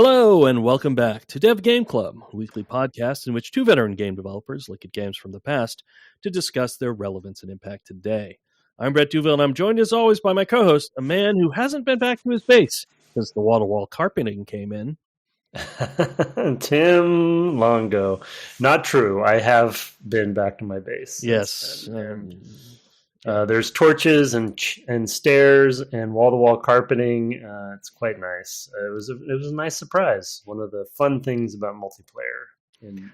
Hello and welcome back to Dev Game Club, a weekly podcast in which two veteran game developers look at games from the past to discuss their relevance and impact today. I'm Brett Duville, and I'm joined as always by my co-host, a man who hasn't been back to his base since the wall-to-wall carpeting came in. Tim Longo. Not true. I have been back to my base. Yes. There's torches and stairs and wall-to-wall carpeting. It's quite nice. It was a nice surprise. One of the fun things about multiplayer in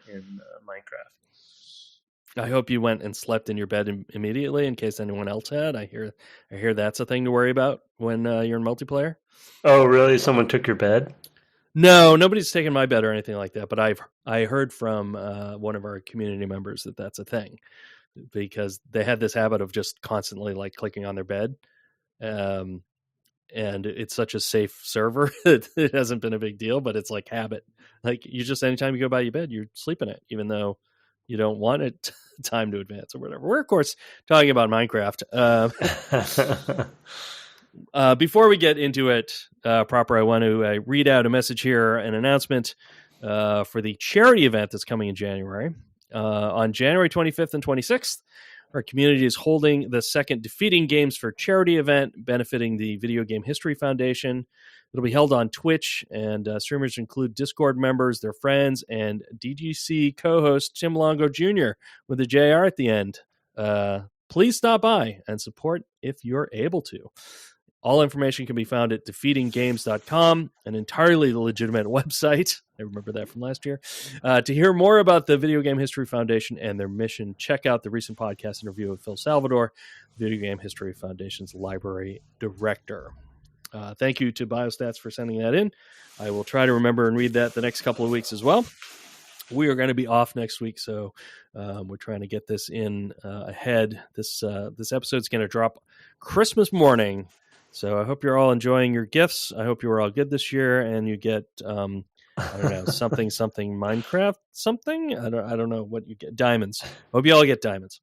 Minecraft. I hope you went and slept in your bed immediately in case anyone else had. I hear that's a thing to worry about when you're in multiplayer. Oh, really? Someone took your bed? No, nobody's taken my bed or anything like that. But I heard from one of our community members that that's a thing, because they had this habit of just constantly like clicking on their bed. And it's such a safe server. It hasn't been a big deal, but it's like habit. Like you just, anytime you go by your bed, you sleep in it, even though you don't want it time to advance or whatever. We're of course talking about Minecraft. Before we get into it proper, I want to read out a message here, an announcement for the charity event that's coming in January. On January 25th and 26th, our community is holding the second Defeating Games for Charity event benefiting the Video Game History Foundation. It'll be held on Twitch, and streamers include Discord members, their friends, and DGC co-host Tim Longo Jr. with a JR at the end. Please stop by and support if you're able to. All information can be found at defeatinggames.com, an entirely legitimate website. I remember that from last year. To hear more about the Video Game History Foundation and their mission, check out the recent podcast interview with Phil Salvador, Video Game History Foundation's library director. Thank you to Biostats for sending that in. I will try to remember and read that the next couple of weeks as well. We are going to be off next week, so we're trying to get this in ahead. This episode's going to drop Christmas morning. So I hope you're all enjoying your gifts. I hope you were all good this year, and you get I don't know, something Minecraft something. I don't know what you get. Diamonds. Hope you all get diamonds.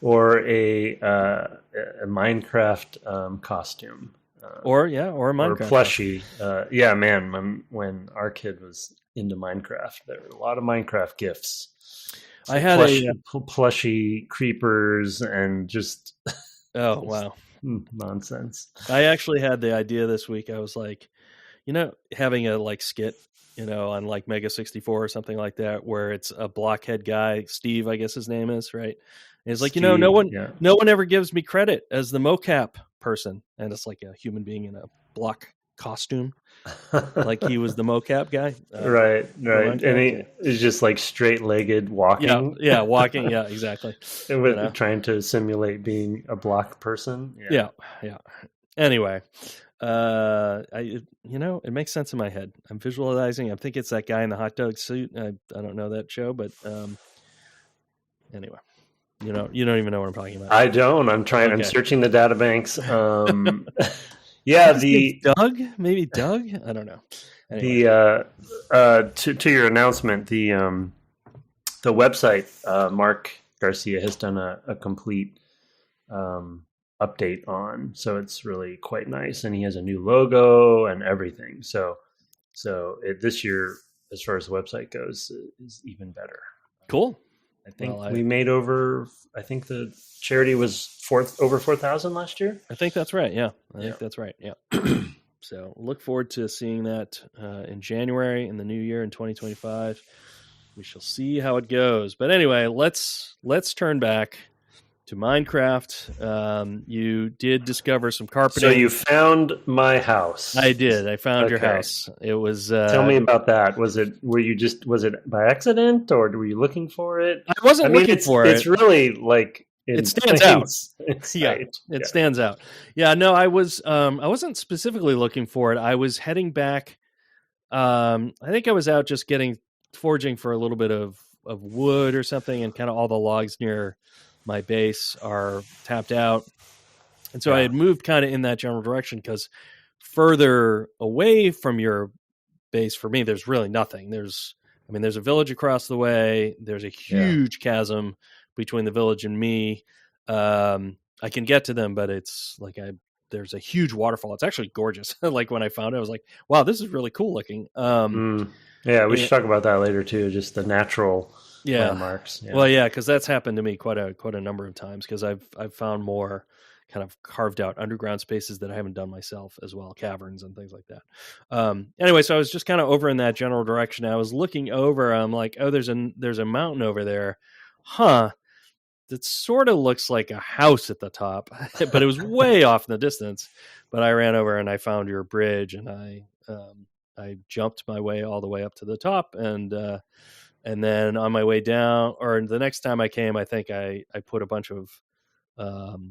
Or a Minecraft costume. Or a Minecraft or plushie. Yeah, man. When our kid was into Minecraft, there were a lot of Minecraft gifts. So I had plushie creepers and just. Oh, wow. Nonsense. I actually had the idea this week. I was like, having a like skit, on like Mega 64 or something like that, where it's a blockhead guy, Steve, I guess his name is, right? And it's like, Steve, no one ever gives me credit as the mocap person. And it's like a human being in a block costume. Like he was the mocap guy. Right. And he is just like straight-legged walking. Yeah, walking. Yeah, exactly. Trying to simulate being a block person. Yeah. Anyway, it makes sense in my head. I'm visualizing. I think it's that guy in the hot dog suit. I don't know that show, but anyway, you don't even know what I'm talking about. I don't. I'm trying. Okay. I'm searching the databanks. Yeah, maybe Doug. I don't know. Anyway. To your announcement, the website Mark Garcia has done a complete update on, so it's really quite nice, and he has a new logo and everything. So this year, as far as the website goes, is even better. Cool. I think we made over. I think the charity was over 4,000 last year. I think that's right. Yeah, I think that's right. Yeah. So look forward to seeing that in January in the new year in 2025. We shall see how it goes. But anyway, let's turn back to Minecraft. You did discover some carpeting. So you found my house. I did. I found your house. It was. Tell me about that. Was it by accident, or were you looking for it? I wasn't looking for it. It's really like it stands out. It stands out. Yeah. No, I wasn't specifically looking for it. I was heading back. I think I was out just foraging for a little bit of wood or something, and kind of all the logs near my base are tapped out. And so I had moved kind of in that general direction, because further away from your base for me, there's really nothing. There's a village across the way. There's a huge chasm between the village and me. I can get to them, but it's like there's a huge waterfall. It's actually gorgeous. Like when I found it, I was like, wow, this is really cool looking. Yeah, we should talk about that later too. Just the natural landmarks. Yeah. Well, yeah, because that's happened to me quite a number of times. Because I've found more kind of carved out underground spaces that I haven't done myself as well, caverns and things like that. Anyway, so I was just kind of over in that general direction. I was looking over. I'm like, oh, there's a mountain over there, huh? That sort of looks like a house at the top, but it was way off in the distance. But I ran over and I found your bridge, and I jumped my way all the way up to the top, and then on my way down, or the next time I came, I think I put a bunch of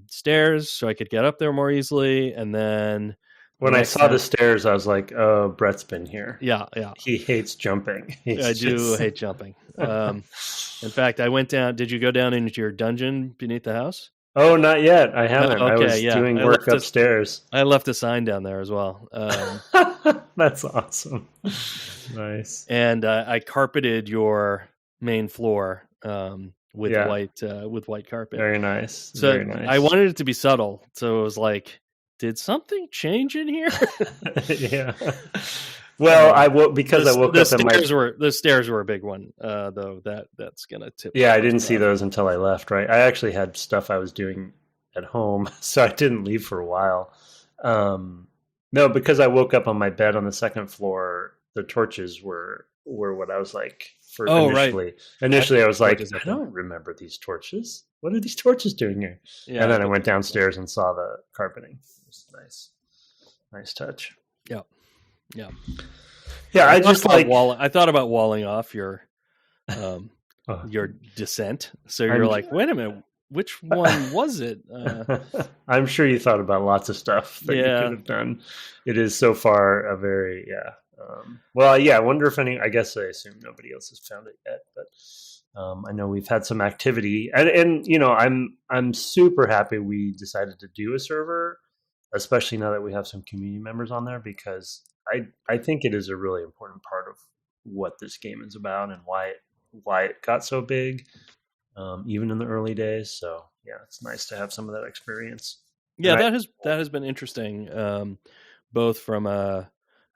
stairs so I could get up there more easily. And then when I saw the stairs, I was like, oh, Brett's been here. Yeah. He hates jumping. I do hate jumping. In fact, I went down. Did you go down into your dungeon beneath the house? Oh, not yet. I haven't. I was doing work upstairs. I left a sign down there as well. That's awesome. Nice. And I carpeted your main floor with white carpet. Very nice. So very nice. I wanted it to be subtle. So it was like, did something change in here? Yeah. Well, I woke up and the stairs were a big one, though. That's gonna tip. Yeah, I didn't see those until I left. Right, I actually had stuff I was doing at home, so I didn't leave for a while. No, because I woke up on my bed on the second floor. The torches were what I was like for initially. Right. Initially, I was like, I don't remember these torches. What are these torches doing here? Yeah, and then I went downstairs and saw the carpeting. It was nice touch. Yeah. I just like I thought about walling off your descent. So you're like, wait a minute, which one was it? I'm sure you thought about lots of stuff that you could have done. It is so far a very I wonder if I guess I assume nobody else has found it yet, but I know we've had some activity, and I'm super happy we decided to do a server, especially now that we have some community members on there, because I think it is a really important part of what this game is about and why it got so big, even in the early days. So yeah, it's nice to have some of that experience. Yeah, that has been interesting. Both from I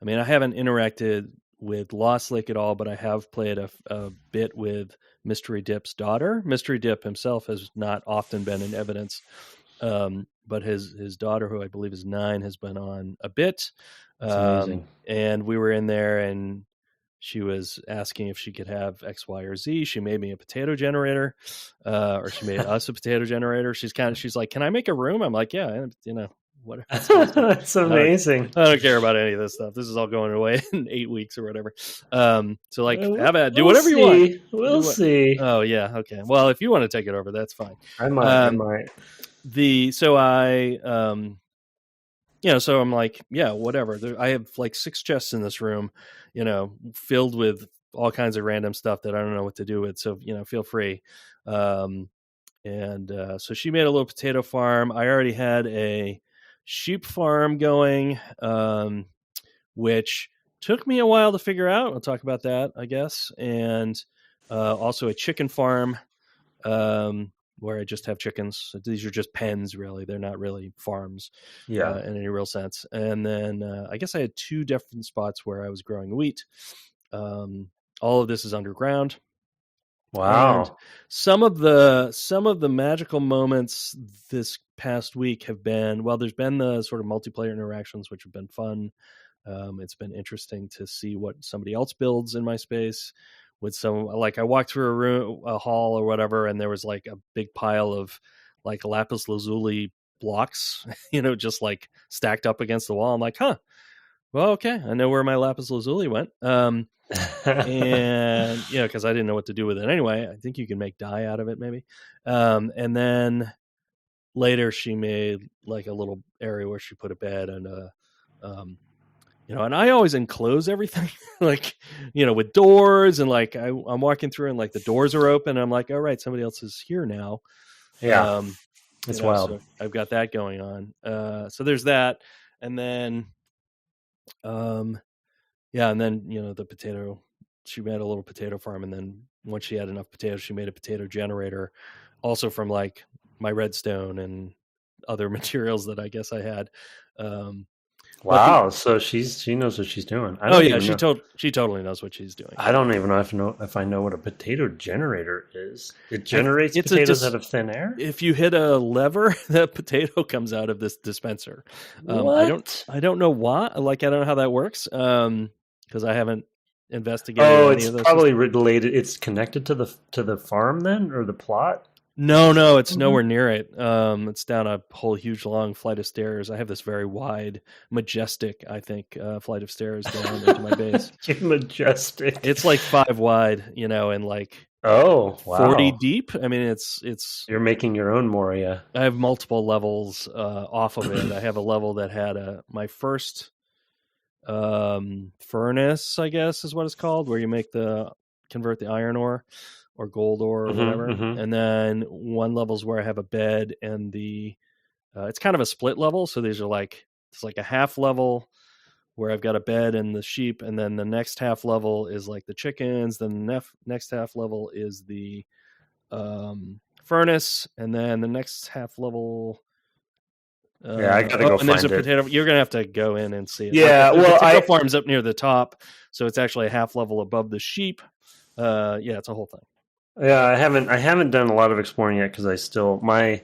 haven't interacted with Lost Lake at all, but I have played a bit with Mystery Dip's daughter. Mystery Dip himself has not often been in evidence, but his daughter, who I believe is 9, has been on a bit. And we were in there, and she was asking if she could have X, Y, or Z. She made me a potato generator, or she made us a potato generator. She's like, "Can I make a room?" I'm like, "Yeah, whatever." That's amazing. I don't care about any of this stuff. This is all going away in 8 weeks or whatever. So like, have at do whatever you want. We'll see. Oh yeah, okay. Well, if you want to take it over, that's fine. I might. So I'm like, yeah, whatever. I have like 6 chests in this room, filled with all kinds of random stuff that I don't know what to do with. So, feel free. So she made a little potato farm. I already had a sheep farm going, which took me a while to figure out. I'll talk about that, I guess. And also a chicken farm, where I just have chickens. So these are just pens, really. They're not really farms in any real sense. And then I guess I had 2 different spots where I was growing wheat. All of this is underground. Wow. And some of the magical moments this past week have been, there's been the sort of multiplayer interactions, which have been fun. It's been interesting to see what somebody else builds in my space. With some, like, I walked through a hall or whatever, and there was like a big pile of like lapis lazuli blocks, just like stacked up against the wall. I'm like, well, okay, I know where my lapis lazuli went. And because I didn't know what to do with it anyway. I think you can make dye out of it, maybe. And then later she made like a little area where she put a bed and and I always enclose everything, like, with doors, and like I'm walking through and like the doors are open. And I'm like, all right, somebody else is here now. Yeah, it's wild. So I've got that going on. So there's that, and then, the potato. She made a little potato farm, and then once she had enough potatoes, she made a potato generator, also from like my redstone and other materials that I guess I had. Wow, so she knows what she's doing. I Oh don't yeah, even know. she totally knows what she's doing. I don't even know if I know what a potato generator is. It generates It's potatoes out of thin air. if you hit a lever, the potato comes out of this dispenser. What? I don't know why. Like I don't know how that works. Because I haven't investigated Oh, any it's of those probably systems. related. It's connected to the farm then, or the plot. No, it's Mhm. nowhere near it. It's down a whole huge long flight of stairs. I have this very wide, majestic, I think, flight of stairs down into my base. You're majestic. It's like 5 wide, and like Oh, 40 wow. deep. I mean, it's. You're making your own Moria. I have multiple levels off of it. I have a level that had my first furnace, I guess is what it's called, where you convert the iron ore or gold ore or whatever. And then one level's where I have a bed and it's kind of a split level. So it's like a half level where I've got a bed and the sheep, and then the next half level is like the chickens. Then the next half level is the furnace, and then the next half level. Yeah, I gotta go and there's a find it. potato. You're gonna have to go in and see it. Yeah, the well, potato farm's up near the top, so it's actually a half level above the sheep. Yeah, it's a whole thing. Yeah, I haven't done a lot of exploring yet because I still my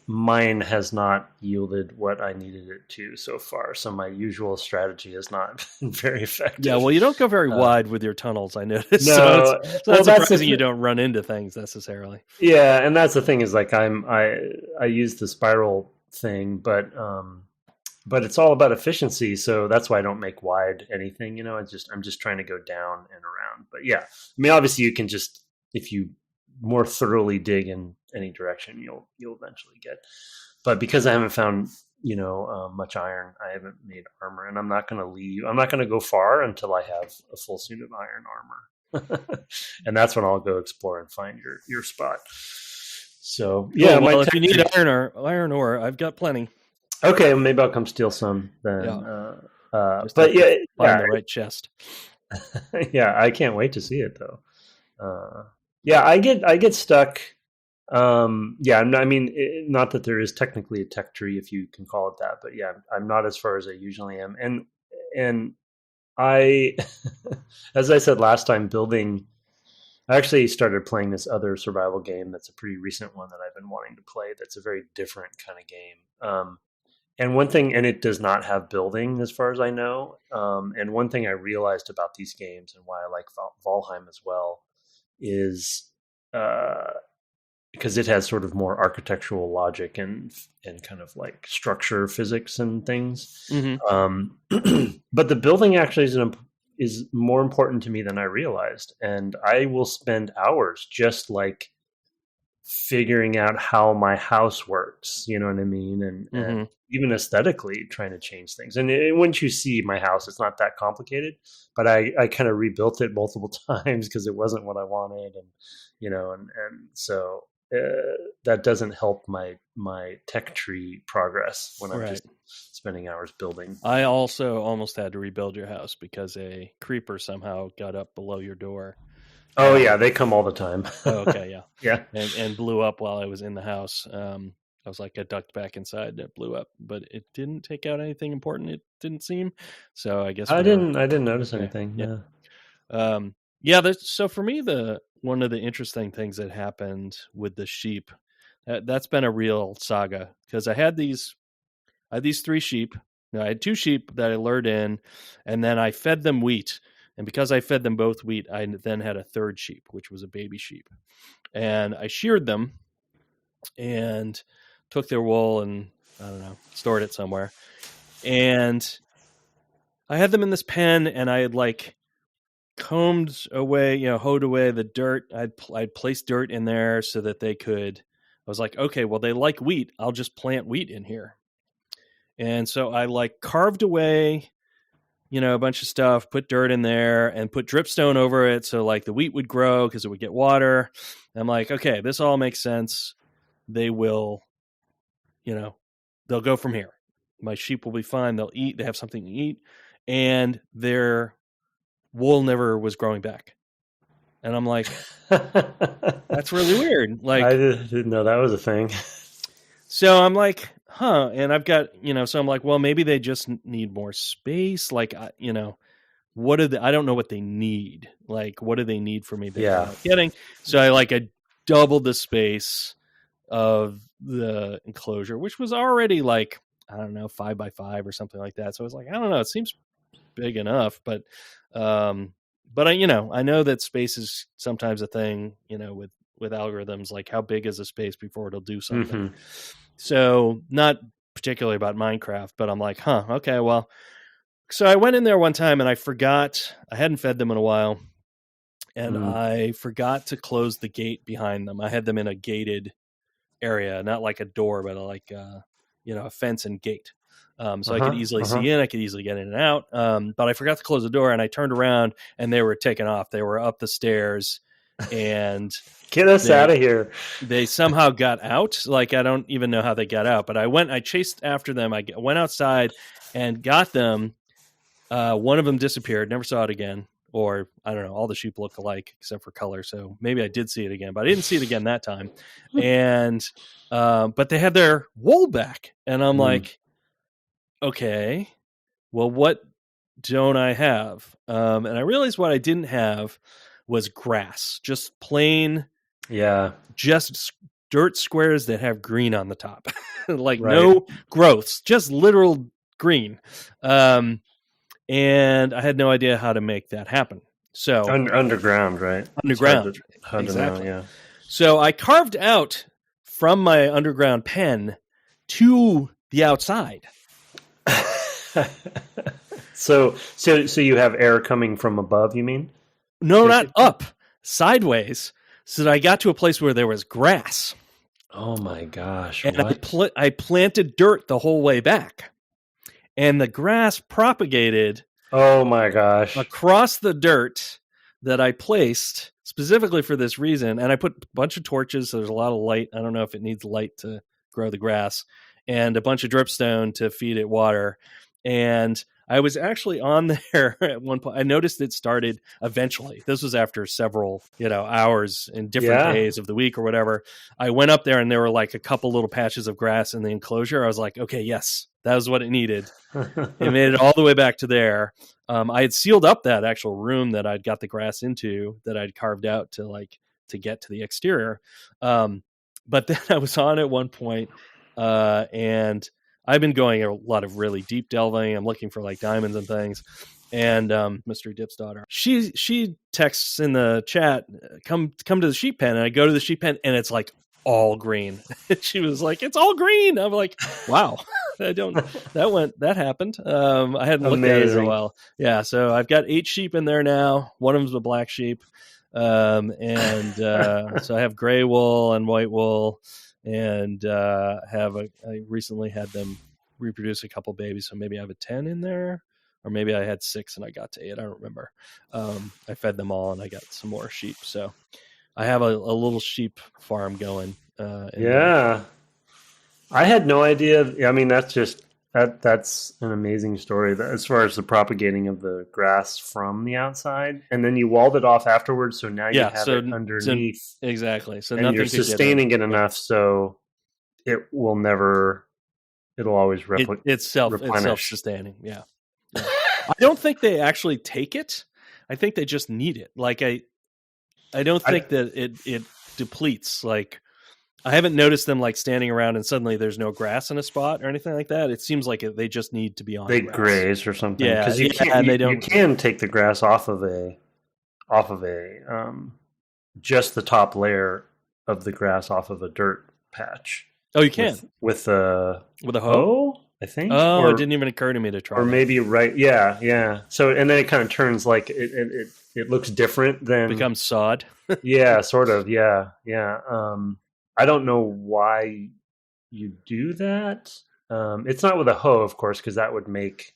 mine has not yielded what I needed it to so far. So my usual strategy has not been very effective. Yeah, well, you don't go very wide with your tunnels, I noticed. No, so it's not surprising you don't run into things necessarily. Yeah, and that's the thing is like I use the spiral thing, but it's all about efficiency. So that's why I don't make wide anything. I'm just trying to go down and around. But yeah, I mean, obviously you can just if you more thoroughly dig in any direction, you'll eventually get. But because I haven't found much iron, I haven't made armor, and I'm not going to go far until I have a full suit of iron armor. And that's when I'll go explore and find your spot. So yeah, well, if you need iron ore, I've got plenty. Okay, maybe I'll come steal some then. Yeah. But yeah, find the right chest. Yeah, I can't wait to see it though. Yeah, I get stuck. Yeah, I mean, not that there is technically a tech tree, if you can call it that, but yeah, I'm not as far as I usually am, and I, as I said last time, I actually started playing this other survival game that's a pretty recent one that I've been wanting to play. That's a very different kind of game. And one thing, and it does not have building as far as I know. And one thing I realized about these games and why I like Valheim as well is because it has sort of more architectural logic and kind of like structure physics and things. Mm-hmm. But the building actually is more important to me than I realized. And I will spend hours just like figuring out how my house works, you know what I mean? And even aesthetically trying to change things. And once you see my house, it's not that complicated, but I kind of rebuilt it multiple times because it wasn't what I wanted. And, and so that doesn't help my tech tree progress when I'm just spending hours building. I also almost had to rebuild your house because a creeper somehow got up below your door. Oh yeah, they come all the time. Okay, yeah, yeah, and blew up while I was in the house. I was like, I ducked back inside, and it blew up, but it didn't take out anything important. It didn't seem. So I guess I didn't notice anything. Yeah. So for me, one of the interesting things that happened with the sheep, that's been a real saga because I had these 3 sheep. I had 2 sheep that I lured in, and then I fed them wheat. And because I fed them both wheat, I then had a 3rd sheep, which was a baby sheep. And I sheared them and took their wool and, I don't know, stored it somewhere. And I had them in this pen, and I had like combed away, hoed away the dirt. I'd placed dirt in there so that I was like, okay, well, they like wheat. I'll just plant wheat in here. And so I like carved away a bunch of stuff, put dirt in there and put dripstone over it. So like the wheat would grow because it would get water. And I'm like, okay, this all makes sense. They will, they'll go from here. My sheep will be fine. They'll eat. They have something to eat. And their wool never was growing back. And I'm like, that's really weird. Like, I didn't know that was a thing. So I'm like, huh. And I've got, so I'm like, well, maybe they just need more space. Like, what do I don't know what they need. Like, what do they need for me that they're not getting? So I doubled the space of the enclosure, which was already like, I don't know, 5x5 or something like that. So I was like, I don't know, it seems big enough, but I know that space is sometimes a thing, with algorithms, like how big is a space before it'll do something. Mm-hmm. So not particularly about Minecraft, but I'm like, huh, okay, well, so I went in there one time and I hadn't fed them in a while, and I forgot to close the gate behind them. I had them in a gated area, not like a door, but like a fence and gate. So I could easily see in, I could easily get in and out. But I forgot to close the door, and I turned around and they were taking off. They were up the stairs, and get us out of here. They somehow got out. Like, I don't even know how they got out, but I chased after them. I went outside and got them. One of them disappeared, never saw it again. Or I don't know, all the sheep look alike except for color. So maybe I did see it again, but I didn't see it again that time. And, but they had their wool back, and I'm like, okay, well, what don't I have? And I realized what I didn't have was grass, just plain, just dirt squares that have green on the top, like no growths, just literal green. And I had no idea how to make that happen. So underground, right? Underground, hard exactly. To know, yeah. So I carved out from my underground pen to the outside. So you have air coming from above, you mean? No, not up, sideways, so that I got to a place where there was grass. Oh my gosh! And I planted dirt the whole way back, and the grass propagated. Oh my gosh! Across the dirt that I placed specifically for this reason, and I put a bunch of torches. So there's a lot of light. I don't know if it needs light to grow the grass, and a bunch of dripstone to feed it water. And I was actually on there at one point. I noticed it started eventually. This was after several, hours in different days of the week or whatever. I went up there and there were like a couple little patches of grass in the enclosure. I was like, okay, yes, that was what it needed. It made it all the way back to there. I had sealed up that actual room that I'd got the grass into, that I'd carved out to get to the exterior. But then I was on at one point, and I've been going a lot of really deep delving. I'm looking for like diamonds and things. And Mystery Dip's daughter, she texts in the chat, come to the sheep pen. And I go to the sheep pen, and it's like all green. She was like, it's all green. I'm like, wow. That happened. I hadn't looked at it in a while. Yeah. So I've got 8 sheep in there now. One of them's a black sheep. So I have gray wool and white wool. And I recently had them reproduce a couple babies, so maybe I have a 10 in there, or maybe I had 6 and I got to 8. I don't remember. I fed them all, and I got some more sheep. So I have a little sheep farm going. Yeah, I had no idea. I mean, that's an amazing story. As far as the propagating of the grass from the outside, and then you walled it off afterwards, so now you have it underneath. So, exactly. So and you're sustaining it enough so it will never. It'll always replicate. It's self-sustaining. Yeah. I don't think they actually take it. I think they just need it. Like I don't think that it depletes. Like, I haven't noticed them like standing around and suddenly there's no grass in a spot or anything like that. It semes like they just need to be on. They graze or something. Yeah, because you can take the grass off of a just the top layer of the grass off of a dirt patch. Oh, you can with a hoe, I think. Oh, it didn't even occur to me to try. Or maybe yeah. So and then it kind of turns like it looks different than becomes sod. Yeah, sort of. Yeah. I don't know why you do that. It's not with a hoe, of course, because that would make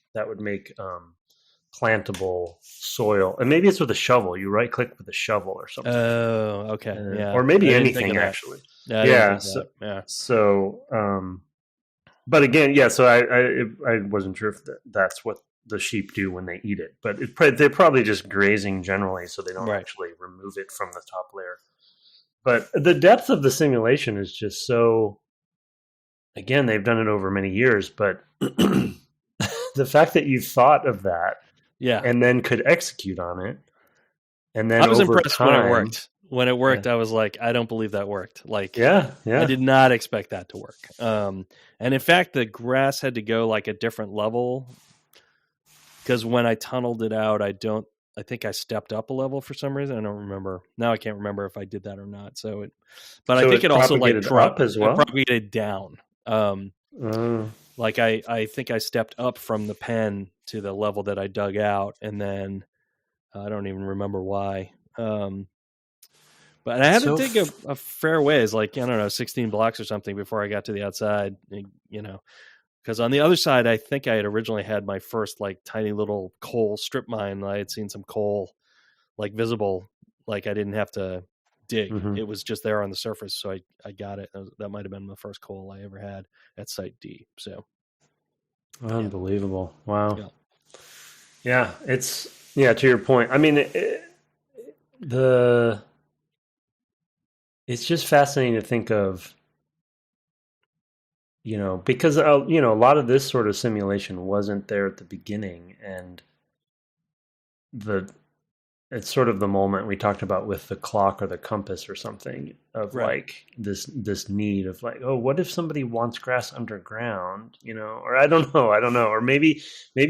plantable soil. And maybe it's with a shovel. You right click with a shovel or something. Oh, okay. Yeah. Or maybe anything actually. Yeah. So but again, yeah, so I wasn't sure if that's what the sheep do when they eat it, but they're probably just grazing generally, so they don't actually remove it from the top layer. But the depth of the simulation is just so again, they've done it over many years, but the fact that you thought of that Yeah. and then could execute on it, and then I was over impressed time, when it worked. When it worked, yeah. I was like, I don't believe that worked. Like, Yeah, yeah. I did not expect that to work. And in fact, the grass had to go like a different level because when I tunneled it out, I think I stepped up a level for some reason. I don't remember. Now I can't remember if I did that or not. But I think it also like propagated up as well. It propagated down. Uh, Like I think I stepped up from the pen to the level that I dug out, and then I don't even remember why. But I had to dig a fair ways, like, I don't know, 16 blocks or something before I got to the outside, you know, because on the other side, I think I had originally had my first like tiny little coal strip mine. I had seen some coal like visible, like I didn't have to dig. Mhm. It was just there on the surface. So I got it. That might have been the first coal I ever had at Site D. So unbelievable. Wow. Yeah. Yeah, it's to your point. I mean, it's just fascinating to think of, because a lot of this sort of simulation wasn't there at the beginning, and it's sort of the moment we talked about with the clock or the compass or something of like this need of like, oh, what if somebody wants grass underground, or I don't know, or maybe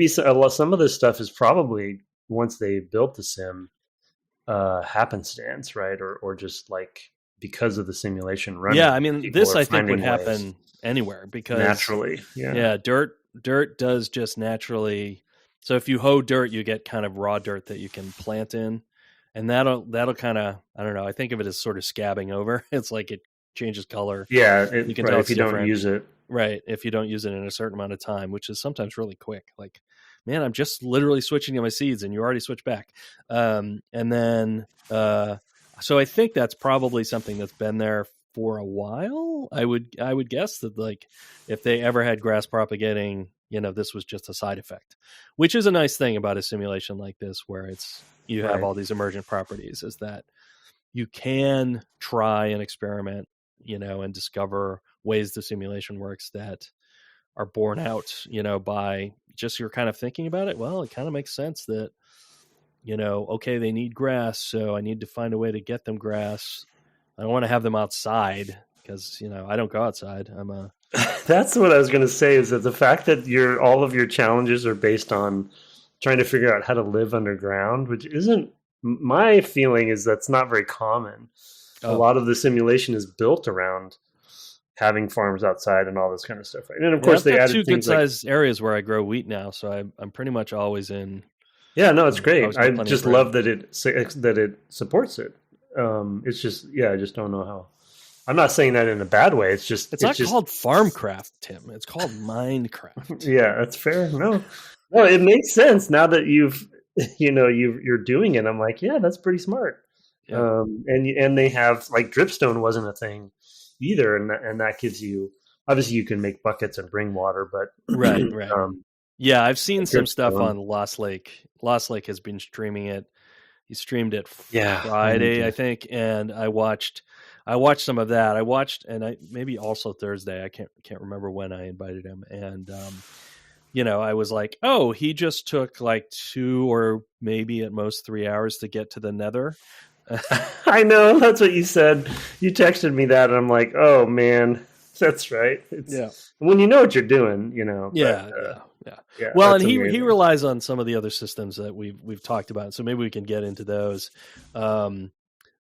some of this stuff is probably once they built the sim happenstance, right? Or just like because of the simulation running. Yeah, I mean, this I think would happen anywhere because naturally. Yeah, dirt does just naturally. So if you hoe dirt, you get kind of raw dirt that you can plant in, and that'll kind of, I don't know, I think of it as sort of scabbing over. It's like it changes color. Yeah, you can tell if you don't use it. Right, if you don't use it in a certain amount of time, which is sometimes really quick. Like, man, I'm just literally switching to my seeds, and you already switch back. And then, so I think that's probably something that's been there for a while. I would guess that like if they ever had grass propagating, this was just a side effect, which is a nice thing about a simulation like this, where you have all these emergent properties, is that you can try and experiment, and discover ways the simulation works that are borne out, by just your kind of thinking about it. Well, it kind of makes sense that, okay, they need grass, so I need to find a way to get them grass. I don't want to have them outside because, I don't go outside. That's what I was going to say, is that the fact that all of your challenges are based on trying to figure out how to live underground, which isn't, my feeling is that's not very common. A lot of the simulation is built around having farms outside and all this kind of stuff. Right? And of course, they added two good sized areas where I grow wheat now, so I'm pretty much always in. Yeah, no, it's great. I just love that it supports it. It's just, I just don't know how. I'm not saying that in a bad way. It's not called Farmcraft, Tim. It's called Minecraft. Yeah, that's fair. No, it makes sense now that you're doing it. I'm like, yeah, that's pretty smart. Yeah. And they have like dripstone wasn't a thing either, and that gives you, obviously you can make buckets and bring water, but right. Yeah, I've seen some stuff on Lost Lake. Lost Lake has been streaming it. He streamed it Friday, I think, and I watched some of that. I watched, and maybe also Thursday. I can't remember when I invited him, and I was like, oh, he just took like 2 or maybe at most 3 hours to get to the nether. I know, that's what you said. You texted me that, and I'm like, oh man, that's right. When you know what you're doing, Yeah. Well, and he relies on some of the other systems that we've talked about, so maybe we can get into those.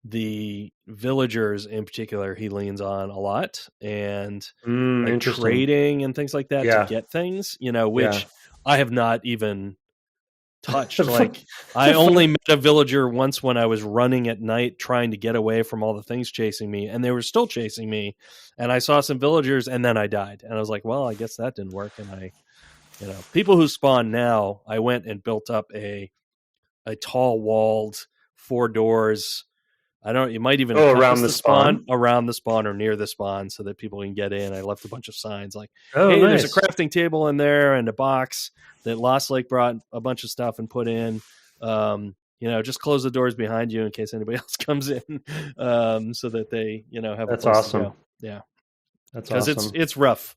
The villagers in particular, he leans on a lot, and like trading and things like that to get things, which I have not even touched. Like, I only met a villager once when I was running at night trying to get away from all the things chasing me, and they were still chasing me, and I saw some villagers, and then I died, and I was like, well, I guess that didn't work. And people who spawn now, I went and built up a tall walled 4 doors. You might even around the spawn or near the spawn so that people can get in. I left a bunch of signs like, hey, nice. There's a crafting table in there and a box that Lost Lake brought a bunch of stuff and put in. Just close the doors behind you in case anybody else comes in, so that they, have That's a place awesome. to go. Yeah. That's awesome. Because it's rough.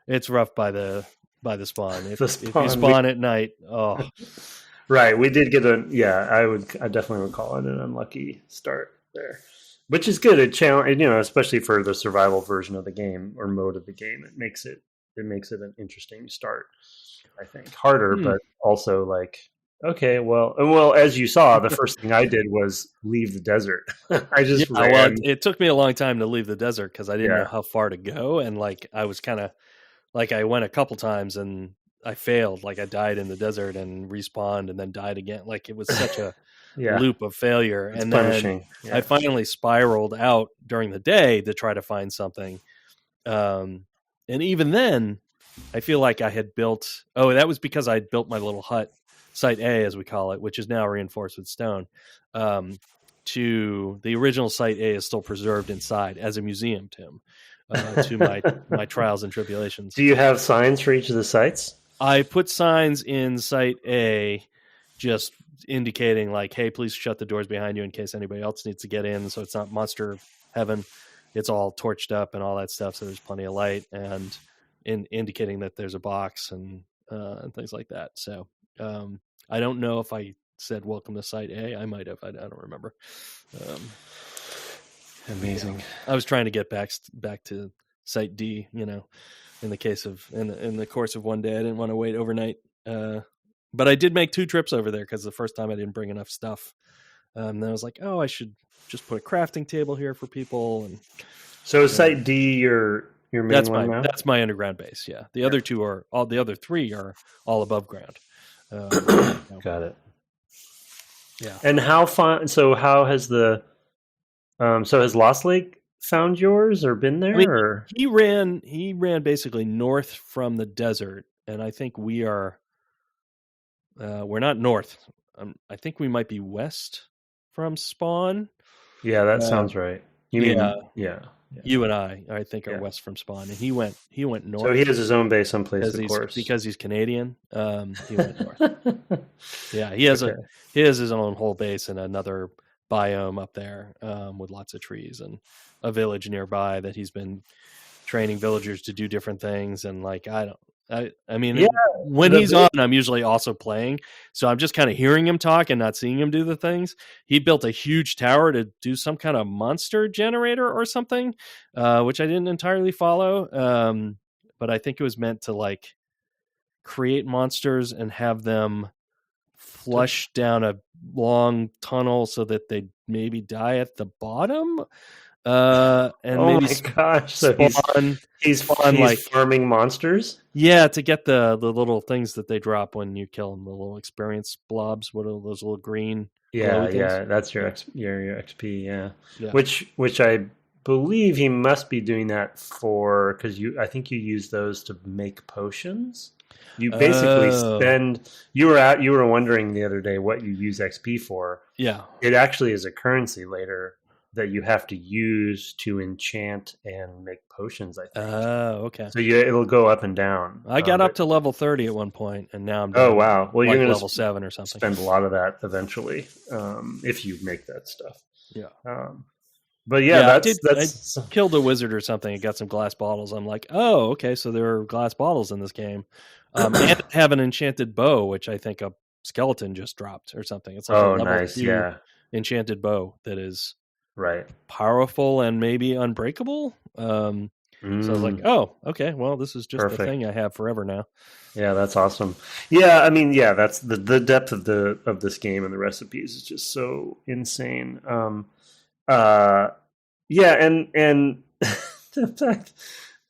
It's rough by the spawn. If you spawn, spawn at night, oh, right. We did get I definitely would call it an unlucky start there, which is good. Especially for the survival version of the game or mode of the game, it makes it an interesting start. I think harder, but also like, okay, well, as you saw, the first thing I did was leave the desert. I just ran. Well, it took me a long time to leave the desert because I didn't know how far to go, and like I was kind of like I went a couple times and I failed. Like I died in the desert and respawned and then died again. Like it was such a loop of failure. It's and punishing. then I finally spiraled out during the day to try to find something. And even then, I feel like I had built. Oh, that was because I built my little hut, Site A, as we call it, which is now reinforced with stone. To the original Site A is still preserved inside as a museum, Tim. To my trials and tribulations. Do you have signs for each of the sites? I put signs in Site A, just indicating like, "Hey, please shut the doors behind you in case anybody else needs to get in." So it's not monster heaven. It's all torched up and all that stuff, so there's plenty of light, and indicating that there's a box and things like that. So I don't know if I said "Welcome to Site A." I might have. I don't remember. Amazing. I was trying to get back to Site D, in the case of in the course of one day. I didn't want to wait overnight, but I did make 2 trips over there because the first time I didn't bring enough stuff. And I was like, oh, I should just put a crafting table here for people. And so Site D, your main one now? That's my underground base. Yeah, the other 2 are all. The other 3 are all above ground. Got it. Yeah. And how fun? So how has has Lost Lake found yours or been there? Or he ran basically north from the desert, and I think we are. We're not north. I think we might be west from spawn. Yeah, that sounds right. You and I think are west from spawn, and he went north. So he has his own base someplace, of course, because he's Canadian. He went north. Yeah, he has his own whole base in another biome up there with lots of trees and a village nearby that he's been training villagers to do different things. And like when he's on, I'm usually also playing, so I'm just kind of hearing him talk and not seeing him do the things. He built a huge tower to do some kind of monster generator or something, which I didn't entirely follow, but I think it was meant to like create monsters and have them flush down a long tunnel so that they maybe die at the bottom. And my gosh! So he's farming monsters. Yeah, to get the little things that they drop when you kill them, the little experience blobs. What are those little green? Yeah. That's your XP. Yeah. Which I believe he must be doing that for because I think you use those to make potions. You basically spend. You were wondering the other day what you use XP for. Yeah, it actually is a currency later that you have to use to enchant and make potions, I think. Oh, okay. So it'll go up and down. I got up to level 30 at one point, and now I'm down wow. Well, you're going to level 7 or something. Spend a lot of that eventually, if you make that stuff. Yeah. But I killed a wizard or something and got some glass bottles. I'm like, oh, okay, so there are glass bottles in this game. And have an enchanted bow, which I think a skeleton just dropped or something. It's like a level 2 enchanted bow that is right, powerful and maybe unbreakable. So I was like, oh, okay, well, this is just the thing I have forever now. Yeah, that's awesome. Yeah, I mean, that's the depth of this game and the recipes is just so insane. And the fact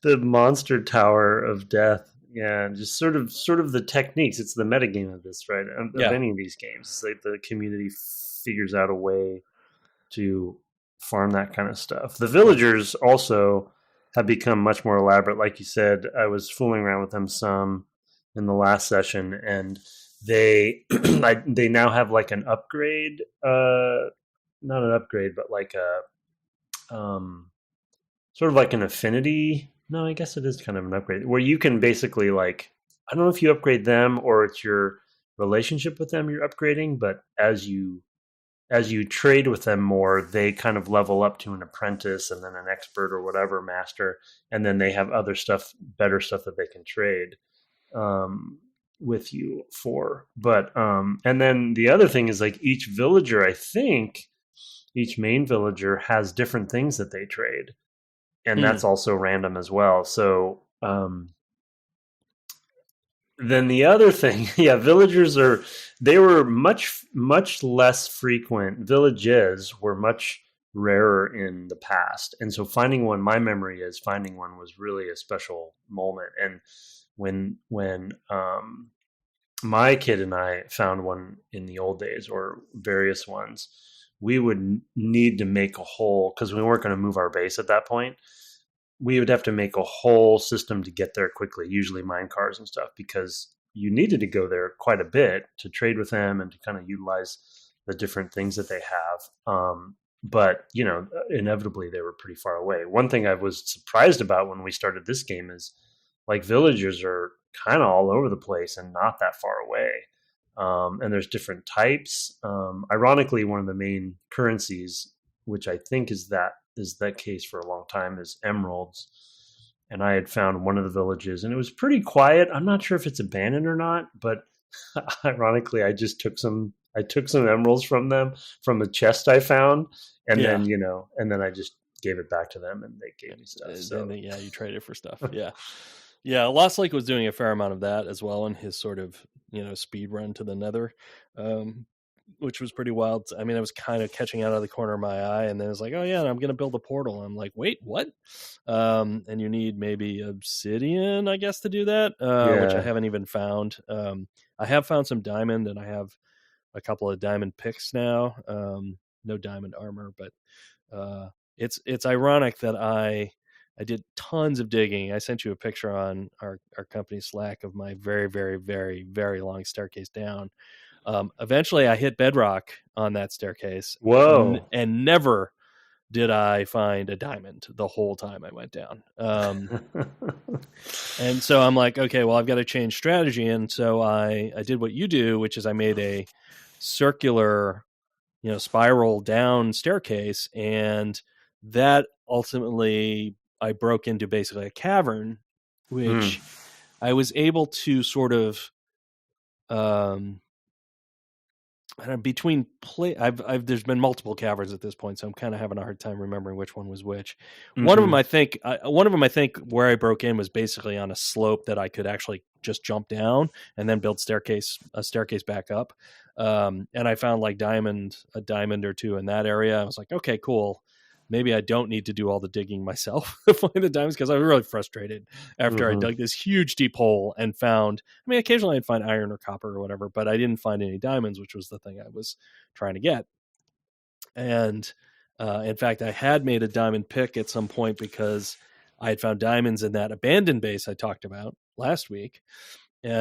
the monster tower of death, just sort of the techniques. It's the metagame of this, right? Of any of these games. It's like the community figures out a way to farm that kind of stuff. The villagers also have become much more elaborate. Like you said, I was fooling around with them some in the last session, and they they now have like an upgrade, not an upgrade, but like a sort of like an affinity. No, I guess it is kind of an upgrade where you can basically like, I don't know if you upgrade them or it's your relationship with them you're upgrading, but as you as you trade with them more, they kind of level up to an apprentice and then an expert or whatever master, and then they have other stuff, better stuff that they can trade with you for. But and then the other thing is like each villager, I think each main villager has different things that they trade, and that's also random as well. So then the other thing, yeah, villagers they were much less frequent. Villages were much rarer in the past, and so finding one, my memory is finding one was really a special moment. And when my kid and I found one in the old days, or various ones, we would need to make a whole, because we weren't going to move our base at that point. We would have to make a whole system to get there quickly, usually mine cars and stuff, because you needed to go there quite a bit to trade with them and to kind of utilize the different things that they have. But, inevitably they were pretty far away. One thing I was surprised about when we started this game is like villagers are kind of all over the place and not that far away. And there's different types. Ironically, one of the main currencies, which I think is that case for a long time, is emeralds. And I had found one of the villages and it was pretty quiet. I'm not sure if it's abandoned or not, but ironically, I took some emeralds from them from a chest I found. And then I just gave it back to them and they gave me stuff. So you traded for stuff. Yeah. Yeah, Lost Lake was doing a fair amount of that as well in his sort of, speed run to the nether, which was pretty wild. I mean, I was kind of catching out of the corner of my eye, and then it's like, oh yeah, I'm going to build a portal. I'm like, wait, what? And you need maybe obsidian, I guess, to do that, which I haven't even found. I have found some diamond, and I have a couple of diamond picks now. No diamond armor, but it's ironic that I did tons of digging. I sent you a picture on our company Slack of my very, very, very, very long staircase down. Eventually, I hit bedrock on that staircase. Whoa! And never did I find a diamond the whole time I went down. And so I'm like, okay, well, I've got to change strategy. And so I did what you do, which is I made a circular, spiral down staircase, and that ultimately I broke into basically a cavern, which I was able to sort of between there's been multiple caverns at this point, so I'm kind of having a hard time remembering which one was which. Mm-hmm. One of them I think where I broke in was basically on a slope that I could actually just jump down and then build a staircase back up. And I found like a diamond or two in that area. I was like, okay, cool. Maybe I don't need to do all the digging myself to find the diamonds, because I was really frustrated after I dug this huge deep hole and found, occasionally I'd find iron or copper or whatever, but I didn't find any diamonds, which was the thing I was trying to get. And in fact, I had made a diamond pick at some point because I had found diamonds in that abandoned base I talked about last week. So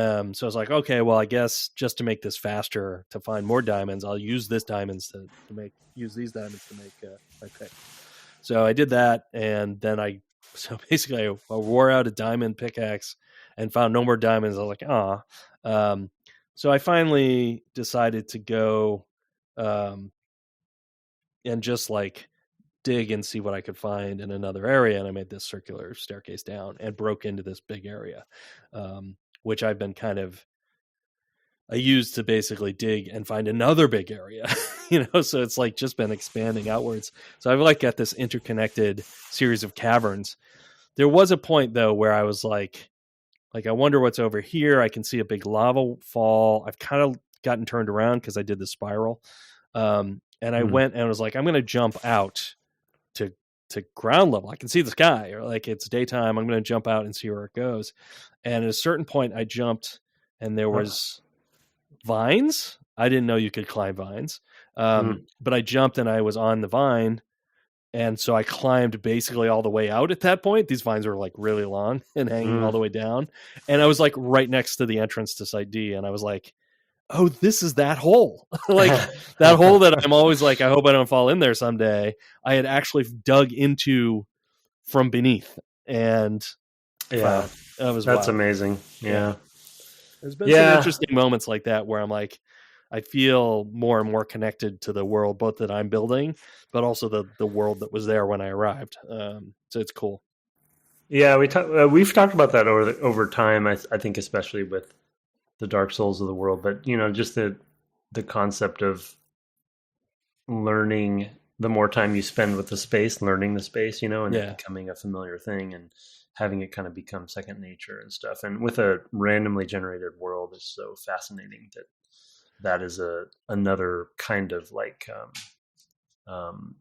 I was like, okay, well, I guess just to make this faster to find more diamonds, I'll use these diamonds to make my pick. So I did that, and then basically I wore out a diamond pickaxe and found no more diamonds. I was like, so I finally decided to go and just like dig and see what I could find in another area, and I made this circular staircase down and broke into this big area, which I've been I used to basically dig and find another big area, so it's like just been expanding outwards. So I've got this interconnected series of caverns. There was a point though where I was like, I wonder what's over here. I can see a big lava fall. I've kind of gotten turned around because I did the spiral. And I went and I was like, I'm going to jump out to ground level. I can see the sky, or like it's daytime. I'm going to jump out and see where it goes. And at a certain point I jumped and there was vines. I didn't know you could climb vines. But I jumped and I was on the vine. And so I climbed basically all the way out at that point. These vines were like really long and hanging all the way down. And I was like right next to the entrance to Site D. And I was like, oh, this is that hole. Like that hole that I'm always like, I hope I don't fall in there someday. I had actually dug into from beneath. And yeah, that was that's wild. amazing. Yeah. There's been some interesting moments like that where I'm like, I feel more and more connected to the world, both that I'm building, but also the world that was there when I arrived. So it's cool. Yeah, we've talked about that over time. I think especially with the Dark Souls of the world, but just the concept of learning. The more time you spend with the space, learning the space, and it becoming a familiar thing, and having it kind of become second nature and stuff. And with a randomly generated world is so fascinating that is another kind of like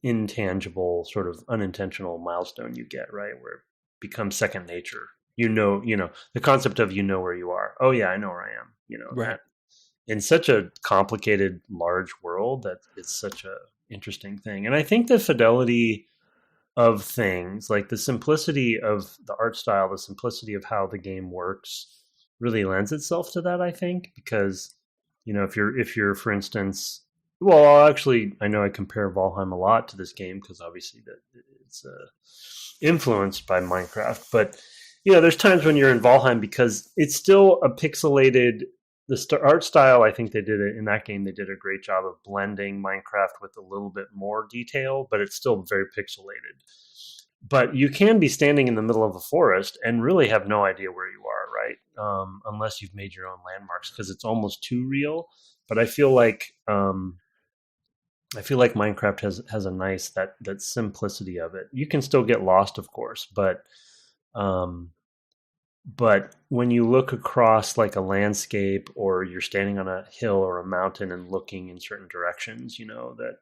intangible, sort of unintentional milestone you get, right? Where it becomes second nature. The concept of where you are. Oh yeah, I know where I am. Right. That in such a complicated, large world, that it's such a interesting thing. And I think the fidelity of things, like the simplicity of the art style, the simplicity of how the game works, really lends itself to that, I think, because if you're for instance, well, actually, I know I compare Valheim a lot to this game because obviously that it's influenced by Minecraft, but there's times when you're in Valheim because it's still a pixelated. The art style, I think they did it in that game. They did a great job of blending Minecraft with a little bit more detail, but it's still very pixelated. But you can be standing in the middle of a forest and really have no idea where you are, right? Unless you've made your own landmarks, because it's almost too real. But I feel like Minecraft has a nice that simplicity of it. You can still get lost, of course, but when you look across like a landscape, or you're standing on a hill or a mountain and looking in certain directions, that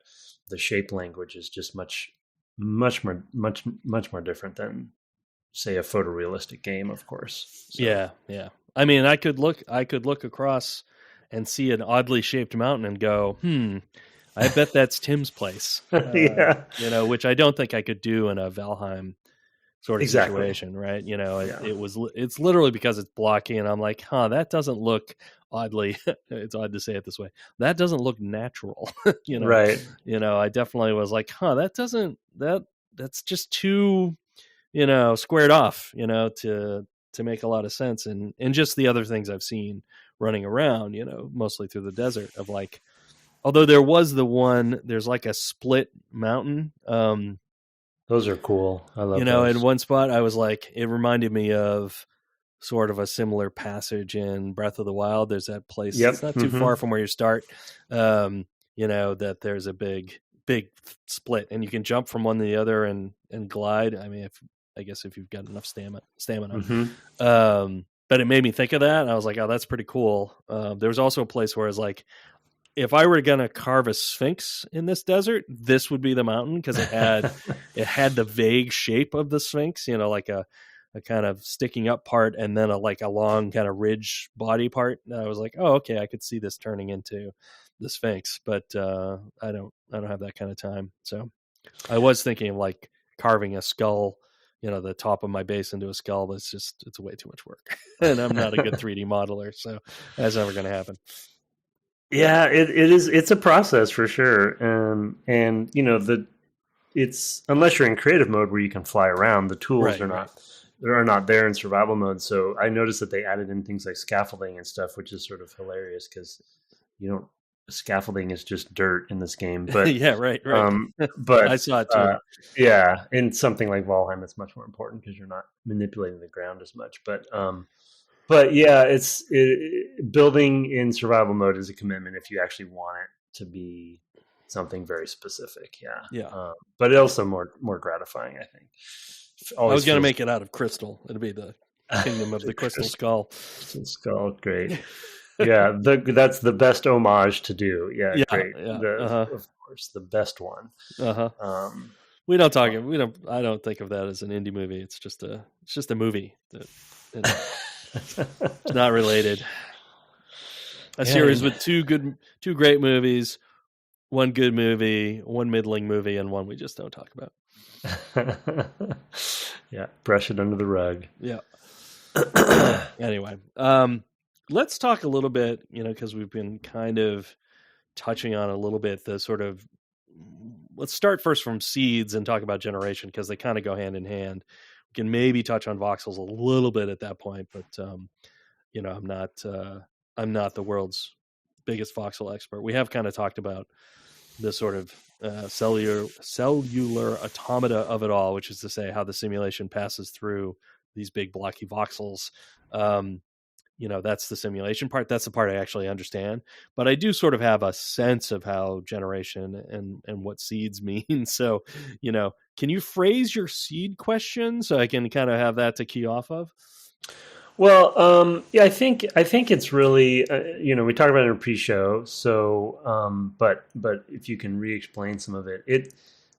the shape language is just much more different than, say, a photorealistic game, of course. So. Yeah. I mean, I could look across and see an oddly shaped mountain and go, I bet that's Tim's place. Yeah. Which I don't think I could do in a Valheim sort of situation, right? It's literally because it's blocky, and I'm like, that doesn't look oddly. It's odd to say it this way. That doesn't look natural, Right. I definitely was like, that's just too, squared off, to make a lot of sense, and just the other things I've seen running around, mostly through the desert, of like, although there was there's like a split mountain. Those are cool. I love those. In one spot, I was like, it reminded me of sort of a similar passage in Breath of the Wild. There's that place. Yep. It's not too far from where you start. That there's a big split, and you can jump from one to the other and glide. I mean, I guess if you've got enough stamina. But it made me think of that, and I was like, oh, that's pretty cool. There was also a place where I was like, if I were going to carve a sphinx in this desert, this would be the mountain, because it had the vague shape of the sphinx, like a kind of sticking up part, and then a long kind of ridge body part. And I was like, oh, okay, I could see this turning into the sphinx, but I don't have that kind of time. So I was thinking of like carving a skull, the top of my base into a skull, but it's way too much work, and I'm not a good 3D modeler, so that's never going to happen. Yeah, it is. It's a process for sure, and it's, unless you're in creative mode where you can fly around, the tools are not there in survival mode. So I noticed that they added in things like scaffolding and stuff, which is sort of hilarious because scaffolding is just dirt in this game. But yeah, right. But I saw it too. Yeah, in something like Valheim, it's much more important because you're not manipulating the ground as much. But yeah, building in survival mode is a commitment if you actually want it to be something very specific. Yeah. But also more gratifying, I think. I was going to make it out of crystal. It'll be the kingdom of the crystal skull. Crystal skull, great. Yeah, that's the best homage to do. Yeah, great. Yeah. Of course, the best one. We don't talk. I don't think of that as an indie movie. It's just a movie that. It's not related. A series with two great movies, one good movie, one middling movie, and one we just don't talk about. Yeah, brush it under the rug. Yeah. Anyway, let's talk a little bit, because we've been kind of touching on a little bit the sort of. Let's start first from seeds and talk about generation, because they kind of go hand in hand. Can maybe touch on voxels a little bit at that point, but I'm not the world's biggest voxel expert. We have kind of talked about the sort of cellular automata of it all, which is to say how the simulation passes through these big blocky voxels. That's the simulation part. That's the part I actually understand. But I do sort of have a sense of how generation and what seeds mean. So, can you phrase your seed question so I can kind of have that to key off of? Well, yeah, I think it's really, we talked about it in a pre-show. So, but if you can re-explain some of it,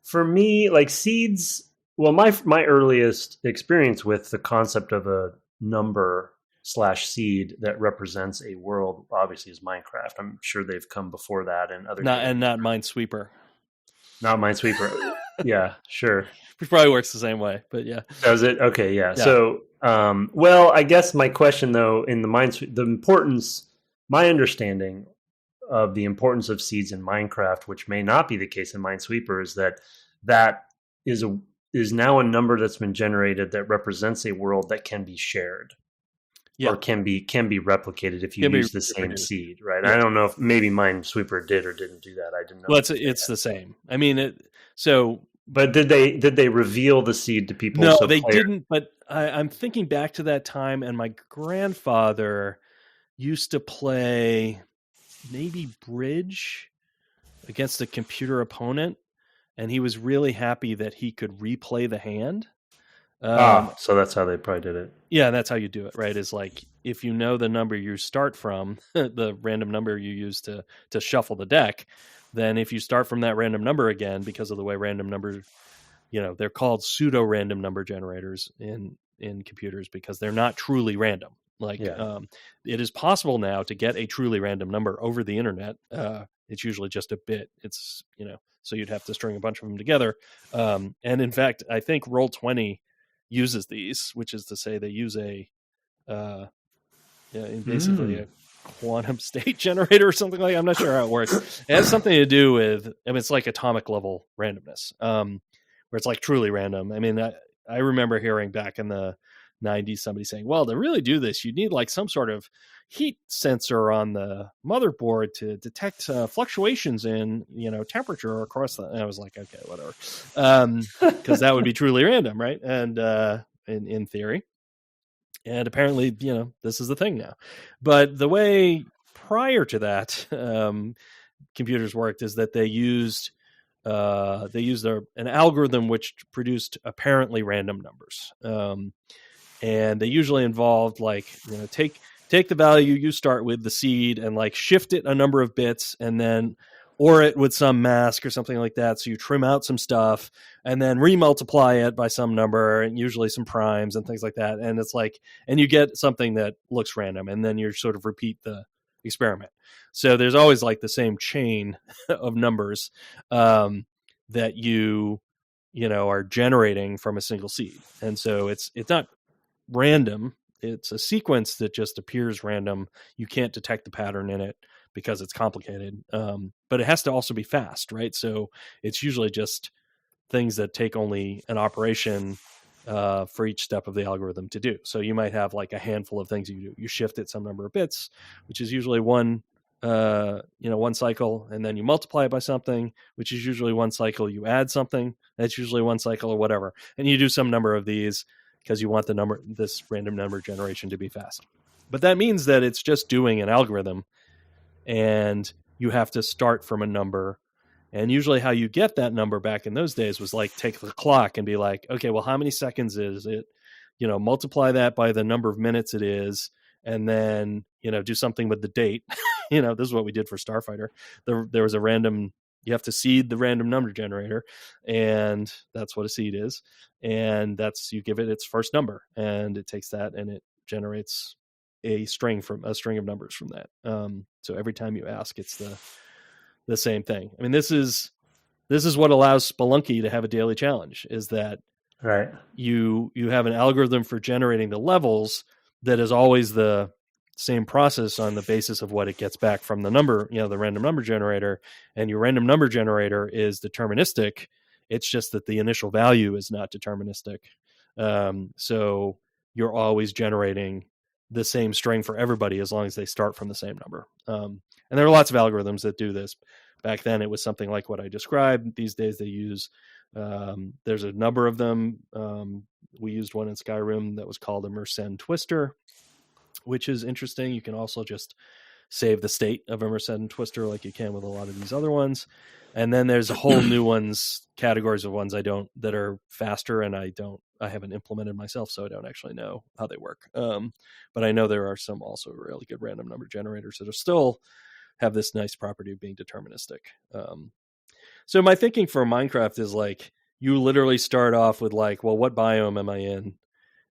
for me, like seeds. Well, my earliest experience with the concept of a number / seed that represents a world, obviously, is Minecraft. I'm sure they've come before that and other games. Not Minesweeper. Not Minesweeper. Yeah, sure. Which probably works the same way, but yeah. Does it? Okay, yeah. So, well, I guess my question though, in the importance, my understanding of the importance of seeds in Minecraft, which may not be the case in Minesweeper, is that is now a number that's been generated that represents a world that can be shared. Yeah. Or can be replicated if you use the same seed, right? Yeah. I don't know if maybe Minesweeper did or didn't do that. I didn't know. Well, it's the same. I mean, but did they reveal the seed to people? No, they didn't. But I'm thinking back to that time, and my grandfather used to play maybe Bridge against a computer opponent, and he was really happy that he could replay the hand. So that's how they probably did it. Yeah, that's how you do it, right? Is like if you know the number you start from, the random number you use to shuffle the deck, then if you start from that random number again, because of the way random numbers, they're called pseudo-random number generators in computers because they're not truly random. Like it is possible now to get a truly random number over the internet. It's usually just a bit. It's so you'd have to string a bunch of them together. And in fact, I think Roll20 uses these, which is to say they use basically a quantum state generator or something like that. I'm not sure how it works. It has something to do with, it's like atomic level randomness, where it's like truly random. I mean, I remember hearing back in the 90s somebody saying, well, to really do this, you need like some sort of heat sensor on the motherboard to detect fluctuations in temperature across the. And I was like, okay, whatever, because that would be truly random, right? And in theory, and apparently, this is the thing now. But the way prior to that computers worked is that they used an algorithm which produced apparently random numbers. And they usually involved take the value you start with, the seed, and like shift it a number of bits and then or it with some mask or something like that. So you trim out some stuff and then remultiply it by some number and usually some primes and things like that. And it's like, and you get something that looks random and then you sort of repeat the experiment. So there's always like the same chain of numbers that you are generating from a single seed. And so it's not random. It's a sequence that just appears random. You can't detect the pattern in it because it's complicated. But it has to also be fast, right? So it's usually just things that take only an operation for each step of the algorithm to do. So you might have like a handful of things you do. You shift it some number of bits, which is usually one cycle, and then you multiply it by something, which is usually one cycle. You add something, that's usually one cycle or whatever. And you do some number of these because you want this random number generation to be fast. But that means that it's just doing an algorithm and you have to start from a number. And usually how you get that number back in those days was like take the clock and be like, okay, well, how many seconds is it? Multiply that by the number of minutes it is, and then, do something with the date. This is what we did for Starfighter. There was a random, you have to seed the random number generator, and that's what a seed is. And you give it its first number, and it takes that and it generates a string of numbers from that. So every time you ask, it's the same thing. I mean, this is what allows Spelunky to have a daily challenge, is that right. You have an algorithm for generating the levels that is always the same process on the basis of what it gets back from the number, the random number generator, and your random number generator is deterministic. It's just that the initial value is not deterministic. So you're always generating the same string for everybody as long as they start from the same number. And there are lots of algorithms that do this. Back then, it was something like what I described. These days, they use there's a number of them. We used one in Skyrim that was called emergent twister, which is interesting. You can also just save the state of emergent twister like you can with a lot of these other ones. And then there's a whole new ones, categories of ones that are faster, and I haven't implemented myself, so I don't actually know how they work. But I know there are some also really good random number generators that are still have this nice property of being deterministic. So my thinking for Minecraft is like, you literally start off with like, well, what biome am I in?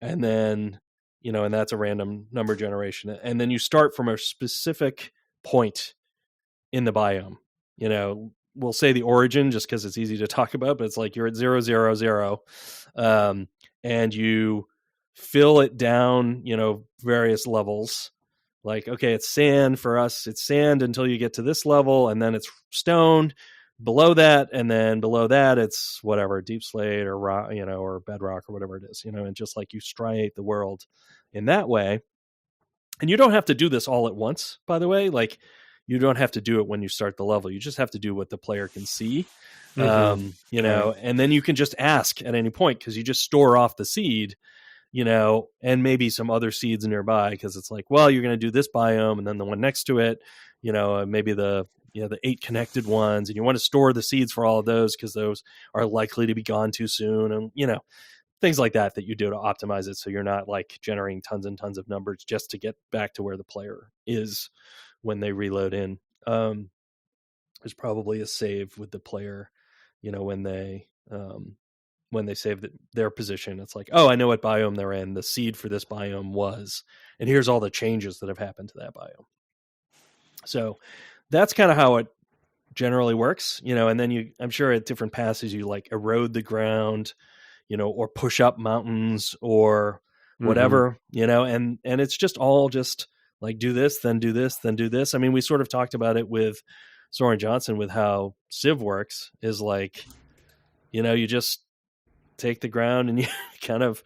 And then, and that's a random number generation. And then you start from a specific point in the biome. We'll say the origin just because it's easy to talk about, but it's like you're at 0, 0, 0. And you fill it down, various levels. Like, okay, it's sand for us. It's sand until you get to this level, and then it's stone below that, and then below that it's whatever, deep slate or rock, or bedrock or whatever it is, and just like you striate the world in that way. And you don't have to do this all at once, by the way. Like, you don't have to do it when you start the level. You just have to do what the player can see, and then you can just ask at any point because you just store off the seed, and maybe some other seeds nearby because it's like, well, you're going to do this biome and then the one next to it, maybe the 8 connected ones, and you want to store the seeds for all of those because those are likely to be gone too soon, and things like that you do to optimize it so you're not like generating tons and tons of numbers just to get back to where the player is when they reload in. There's probably a save with the player, when they save their position. It's like, oh, I know what biome they're in. The seed for this biome was, and here's all the changes that have happened to that biome. So that's kind of how it generally works, and then I'm sure at different passes you like erode the ground, or push up mountains or whatever, and it's just all just like do this, then do this, then do this. I mean, we sort of talked about it with Soren Johnson with how Civ works is like, you just take the ground and you kind of,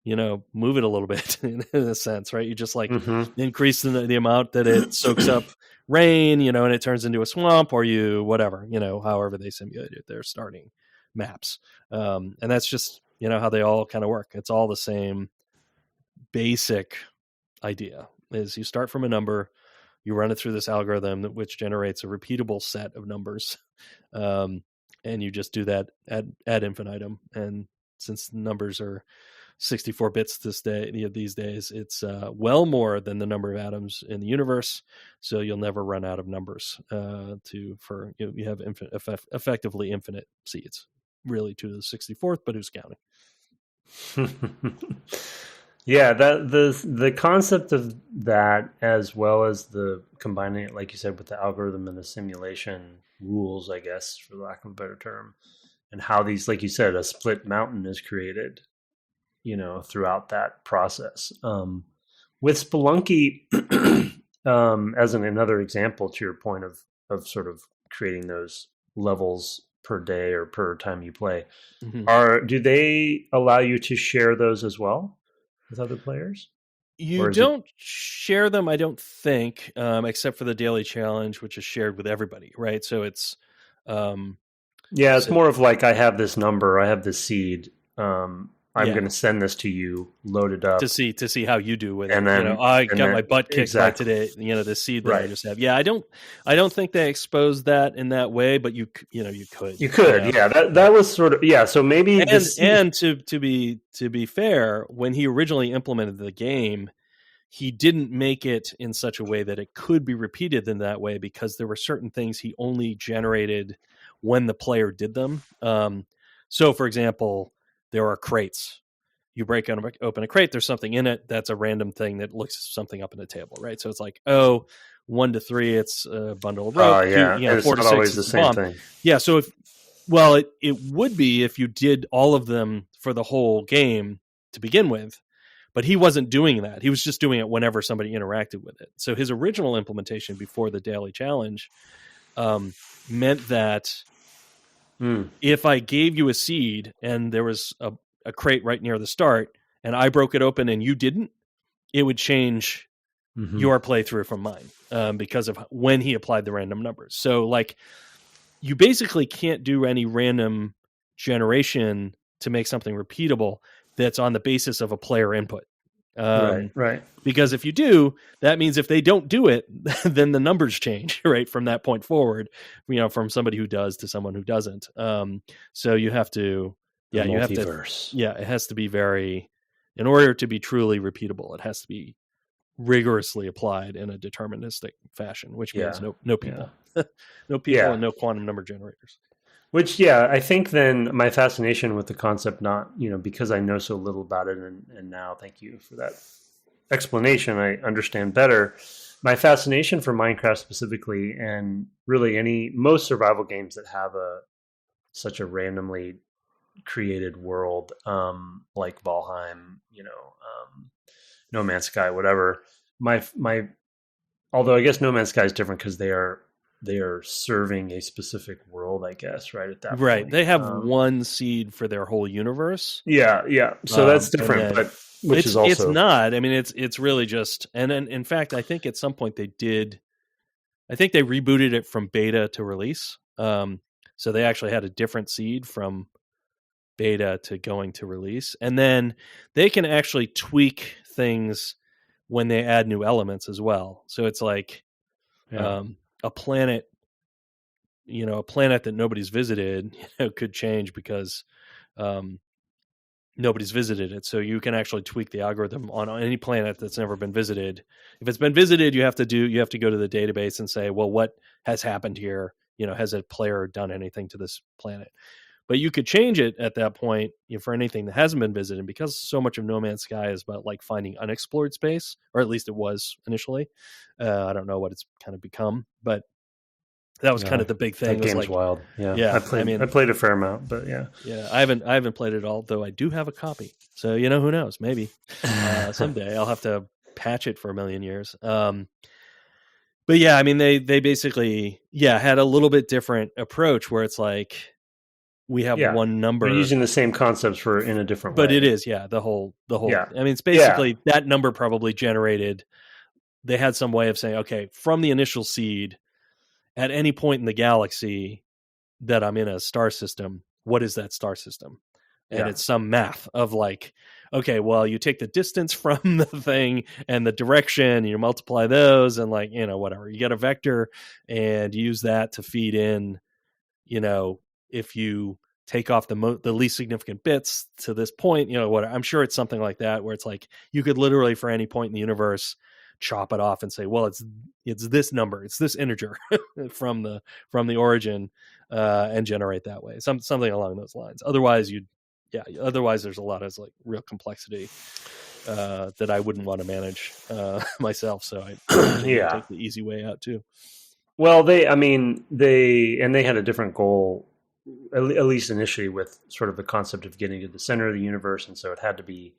move it a little bit in a sense, right? You just like increase the amount that it soaks up rain, and it turns into a swamp, or you whatever, however they simulated their starting maps. And that's just, how they all kind of work. It's all the same basic idea is you start from a number, you run it through this algorithm which generates a repeatable set of numbers. And you just do that ad infinitum. And since numbers are 64 bits these days, it's well more than the number of atoms in the universe. So you'll never run out of numbers you have effectively infinite seeds, really to the 64th, but who's counting? Yeah, that the concept of that, as well as the combining it, like you said, with the algorithm and the simulation rules, I guess, for lack of a better term, and how these, like you said, a split mountain is created, throughout that process. With Spelunky, as another example to your point of sort of creating those levels per day or per time you play, do they allow you to share those as well with other players? You don't share them, I don't think, except for the daily challenge, which is shared with everybody, right? So it's it's more of like, I have this number, I have this seed, I'm going to send this to you, load it up to see how you do with it. And then, I got my butt kicked by today. The seed that I just have. Yeah, I don't think they expose that in that way, but you could. You could, That was sort of So maybe and to be fair, when he originally implemented the game, he didn't make it in such a way that it could be repeated in that way because there were certain things he only generated when the player did them. So, for example, there are crates. You break open a crate, there's something in it. That's a random thing that looks something up in a table, right? So it's like, 1 to 3, it's a bundle of rope. It's 4 to not 6 always the is same thing. Yeah, so it would be if you did all of them for the whole game to begin with, but he wasn't doing that. He was just doing it whenever somebody interacted with it. So his original implementation before the daily challenge meant that if I gave you a seed and there was a crate right near the start and I broke it open and you didn't, it would change your playthrough from mine because of when he applied the random numbers. So like you basically can't do any random generation to make something repeatable that's on the basis of a player input. Right. Because if you do, that means if they don't do it, then the numbers change, right? From that point forward, from somebody who does to someone who doesn't. So you have to, you have to, it has to be in order to be truly repeatable, it has to be rigorously applied in a deterministic fashion, which means no people, no people and no quantum number generators. Which, I think then my fascination with the concept, not, because I know so little about it, and now thank you for that explanation, I understand better. My fascination for Minecraft specifically, and really most survival games that have such a randomly created world, like Valheim, No Man's Sky, whatever. Although I guess No Man's Sky is different because they are serving a specific world, I guess, right at that point. They have one seed for their whole universe. Yeah. So that's different, but which is also it's not. I mean, it's really just, and in fact, I think at some point they rebooted it from beta to release. So they actually had a different seed from beta to going to release, and then they can actually tweak things when they add new elements as well. So it's like a planet that nobody's visited, could change because nobody's visited it. So you can actually tweak the algorithm on any planet that's never been visited. If it's been visited, you have to go to the database and say, well, what has happened here? Has a player done anything to this planet? But you could change it at that point for anything that hasn't been visited, because so much of No Man's Sky is about like finding unexplored space, or at least it was initially. I don't know what it's kind of become, but that was kind of the big thing. That game's wild. Yeah. I played a fair amount, but yeah. I haven't played it all, though I do have a copy. So who knows? Maybe someday I'll have to patch it for a million years. But yeah, I mean they basically had a little bit different approach where it's like we have one number. We're using the same concepts in a different way. But it is, the whole. I mean, it's basically that number probably generated. They had some way of saying, okay, from the initial seed, at any point in the galaxy that I'm in a star system, what is that star system? And it's some math of like, okay, well, you take the distance from the thing and the direction, and you multiply those, and like, whatever. You get a vector and you use that to feed in, if you take off the least significant bits to this point, what I'm sure it's something like that, where it's like you could literally for any point in the universe chop it off and say, well, it's this number, it's this integer from the origin, and generate that way, something along those lines. Otherwise there's a lot of like real complexity that I wouldn't want to manage myself. So I take the easy way out too. Well, they had a different goal, at least initially, with sort of the concept of getting to the center of the universe, and so it had to be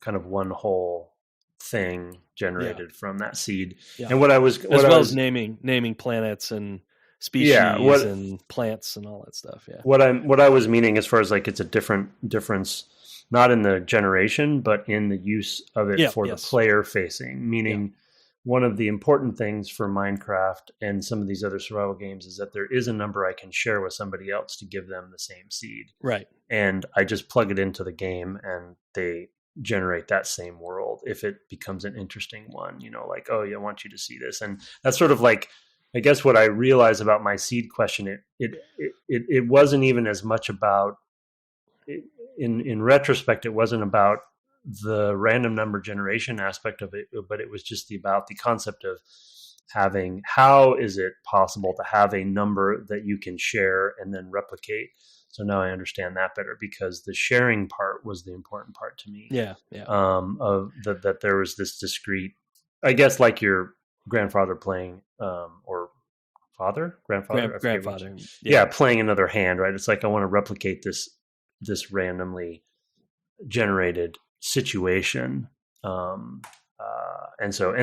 kind of one whole thing generated from that seed. And as naming planets and species and plants and all that stuff. What I was meaning, as far as like it's a difference, not in the generation, but in the use of it for the player facing. Meaning, one of the important things for Minecraft and some of these other survival games is that there is a number I can share with somebody else to give them the same seed. Right. And I just plug it into the game and they generate that same world if it becomes an interesting one, like, oh yeah, I want you to see this. And that's sort of like, I guess what I realize about my seed question, it wasn't even as much about, in retrospect, it wasn't about the random number generation aspect of it, but it was just about the concept of having, how is it possible to have a number that you can share and then replicate? So now I understand that better, because the sharing part was the important part to me. That there was this discrete, I guess, like your grandfather playing, or grandfather, playing another hand, right? It's like, I want to replicate this randomly generated situation. And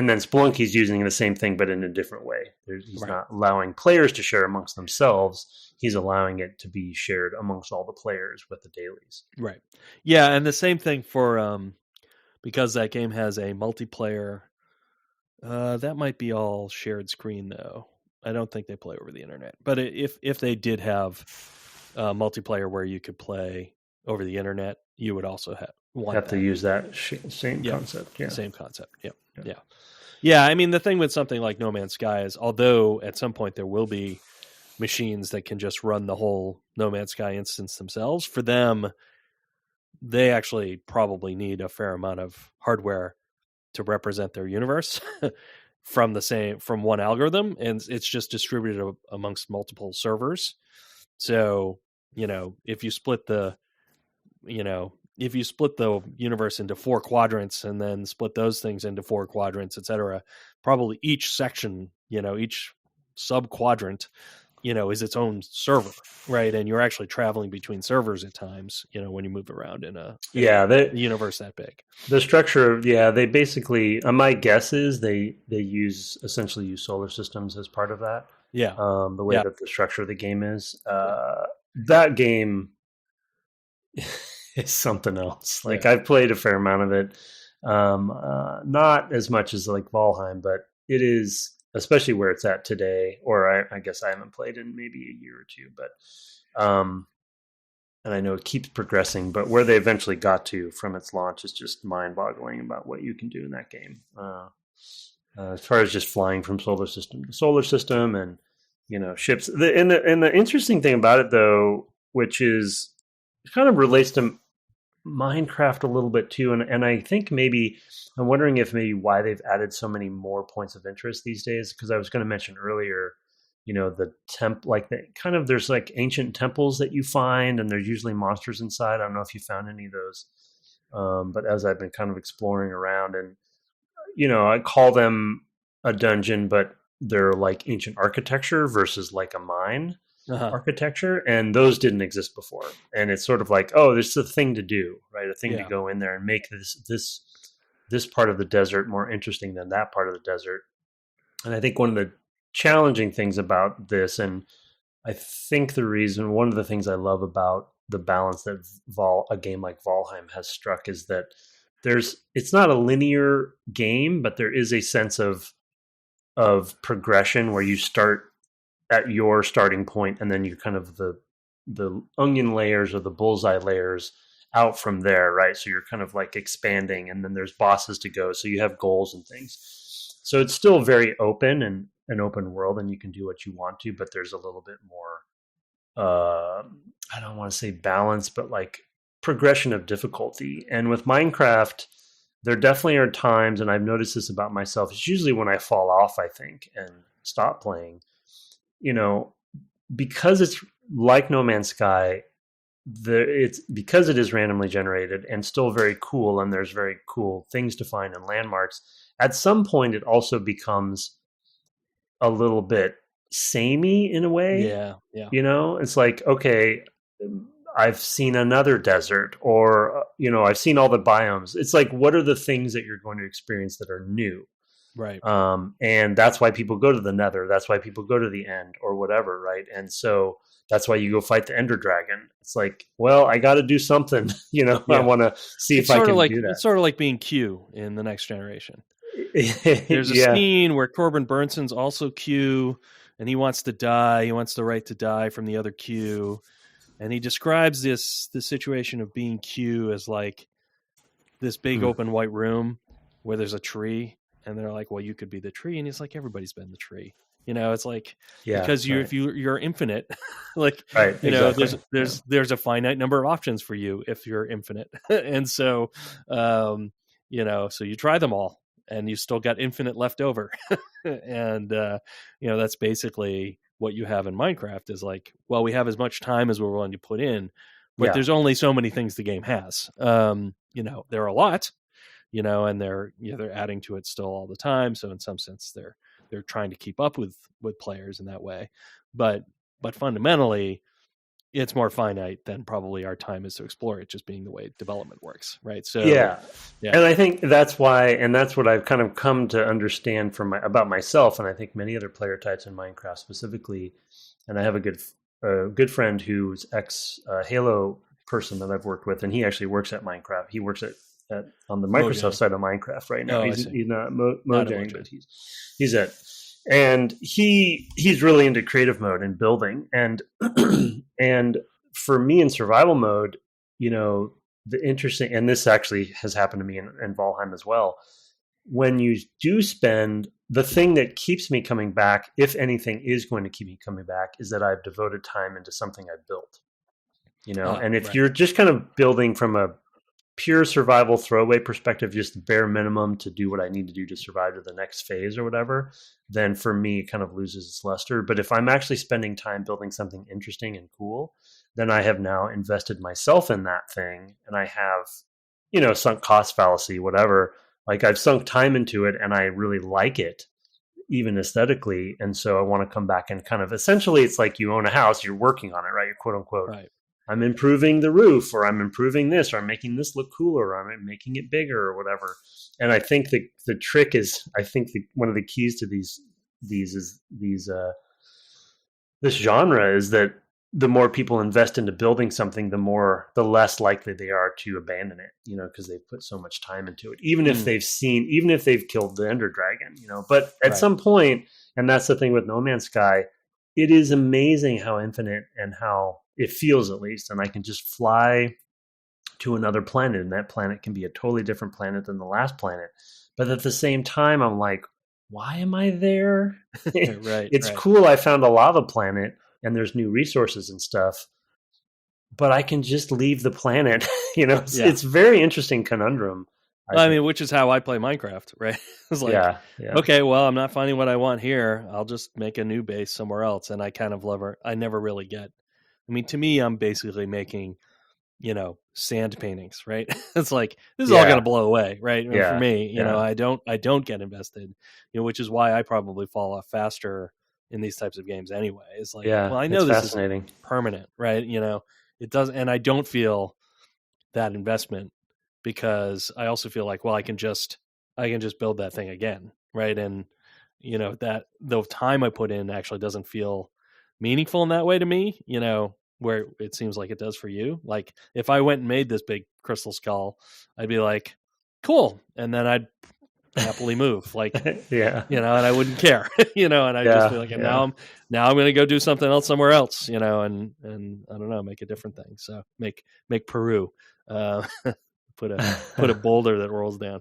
then Spelunky's using the same thing, but in a different way. He's not allowing players to share amongst themselves. He's allowing it to be shared amongst all the players with the dailies. Right. Yeah. And the same thing for because that game has a multiplayer. That might be all shared screen though. I don't think they play over the internet. But if they did have multiplayer where you could play over the internet, you would also have to use that same concept. Yeah, same concept. Yeah. I mean, the thing with something like No Man's Sky is, although at some point there will be machines that can just run the whole No Man's Sky instance themselves, for them, they actually probably need a fair amount of hardware to represent their universe from one algorithm, and it's just distributed amongst multiple servers. So, if you split the universe into 4 quadrants and then split those things into 4 quadrants, etc., probably each section, each sub quadrant, is its own server, right? And you're actually traveling between servers at times, when you move around in a universe that big. The structure, they basically, my guess is they essentially use solar systems as part of that. Yeah. The way that the structure of the game is. That game is something else. Like, I've played a fair amount of it. Not as much as like Valheim, but it is, especially where it's at today, or I guess I haven't played in maybe a year or two, but and I know it keeps progressing, but where they eventually got to from its launch is just mind-boggling about what you can do in that game. As far as just flying from solar system to solar system, and ships. And the interesting thing about it, though, which is kind of relates to Minecraft a little bit too, and I think maybe I'm wondering if maybe why they've added so many more points of interest these days. Because I was going to mention earlier, the there's like ancient temples that you find, and there's usually monsters inside. I don't know if you found any of those, but as I've been kind of exploring around, and I call them a dungeon, but they're like ancient architecture versus like a mine. Architecture, and those didn't exist before, and it's sort of like, oh, this is a thing to do, right? A thing to go in there and make this part of the desert more interesting than that part of the desert. And I think one of the challenging things about this, and I think one of the things I love about the balance that a game like Valheim has struck, is that it's not a linear game, but there is a sense of progression where you start at your starting point, and then you're kind of the onion layers or the bullseye layers out from there, right? So you're kind of like expanding, and then there's bosses to go, so you have goals and things. So it's still very open and an open world, and you can do what you want to, but there's a little bit more I don't want to say balance, but like progression of difficulty. And with Minecraft, there definitely are times, and I've noticed this about myself, it's usually when I fall off, I think, and stop playing. Because it's like No Man's Sky, because it is randomly generated and still very cool, and there's very cool things to find and landmarks. At some point, it also becomes a little bit samey in a way. Yeah. It's like, okay, I've seen another desert, or I've seen all the biomes. It's like, what are the things that you're going to experience that are new? Right. And that's why people go to the nether. That's why people go to the end, or whatever. Right. And so that's why you go fight the Ender Dragon. It's like, well, I got to do something, I want to see if I can do that. It's sort of like being Q in The Next Generation. There's a scene where Corbin Burnson's also Q, and he wants to die. He wants the right to die from the other Q. And he describes the situation of being Q as like this big open white room where there's a tree. And they're like, well, you could be the tree. And he's like, everybody's been the tree. It's like, because if you're infinite, like, there's a finite number of options for you if you're infinite. And so, so you try them all, and you still got infinite left over. And, that's basically what you have in Minecraft, is like, well, we have as much time as we're willing to put in, but there's only so many things the game has. There are a lot. And they're adding to it still all the time. So in some sense, they're trying to keep up with players in that way. But fundamentally, it's more finite than probably our time is to explore it, just being the way development works, right? So yeah. And I think that's why, and that's what I've kind of come to understand about myself, and I think many other player types in Minecraft specifically. And I have a good friend who's ex Halo person that I've worked with, and he actually works at Minecraft. He works at on the Microsoft Mojang. side of Minecraft right now. Oh, I he's see. not Not at Mojang, Mojang. but he's at, and he's really into creative mode and building, and and for me in survival mode, the interesting, and this actually has happened to me in Valheim as well. When you do spend, the thing that keeps me coming back, if anything is going to keep me coming back, is that I've devoted time into something I built. And if you're just kind of building from a pure survival throwaway perspective, just the bare minimum to do what I need to do to survive to the next phase or whatever, then for me it kind of loses its luster. But if I'm actually spending time building something interesting and cool, then I have now invested myself in that thing, and I have, sunk cost fallacy, whatever. Like I've sunk time into it and I really like it, even aesthetically. And so I want to come back and kind of, essentially it's like you own a house, you're working on it, right? You're quote unquote, Right. I'm improving the roof, or I'm improving this, or I'm making this look cooler, or I'm making it bigger or whatever. And I think the trick is, one of the keys to this genre is that the more people invest into building something, the less likely they are to abandon it, because they've put so much time into it, even if they've killed the Ender Dragon, but at some point, and that's the thing with No Man's Sky, it is amazing how infinite and how it feels, at least. And I can just fly to another planet, and that planet can be a totally different planet than the last planet. But at the same time, I'm like, why am I there? It's cool. I found a lava planet and there's new resources and stuff, but I can just leave the planet. It's very interesting conundrum. I mean, which is how I play Minecraft, right? It's like, okay, well, I'm not finding what I want here. I'll just make a new base somewhere else. And I kind of I never really get, I mean, to me, I'm basically making, sand paintings, right? It's like, this is all going to blow away, right? For me, I don't get invested, which is why I probably fall off faster in these types of games anyway. It's like, well, I know this is permanent, right? It doesn't, and I don't feel that investment, because I also feel like, well, I can just build that thing again, right? And that the time I put in actually doesn't feel meaningful in that way to me, where it seems like it does for you. Like if I went and made this big crystal skull, I'd be like, cool, and then I'd happily move, like and I wouldn't care, and I'd just be like, and now I'm going to go do something else somewhere else, and I don't know, make a different thing. So make Peru. Put a boulder that rolls down,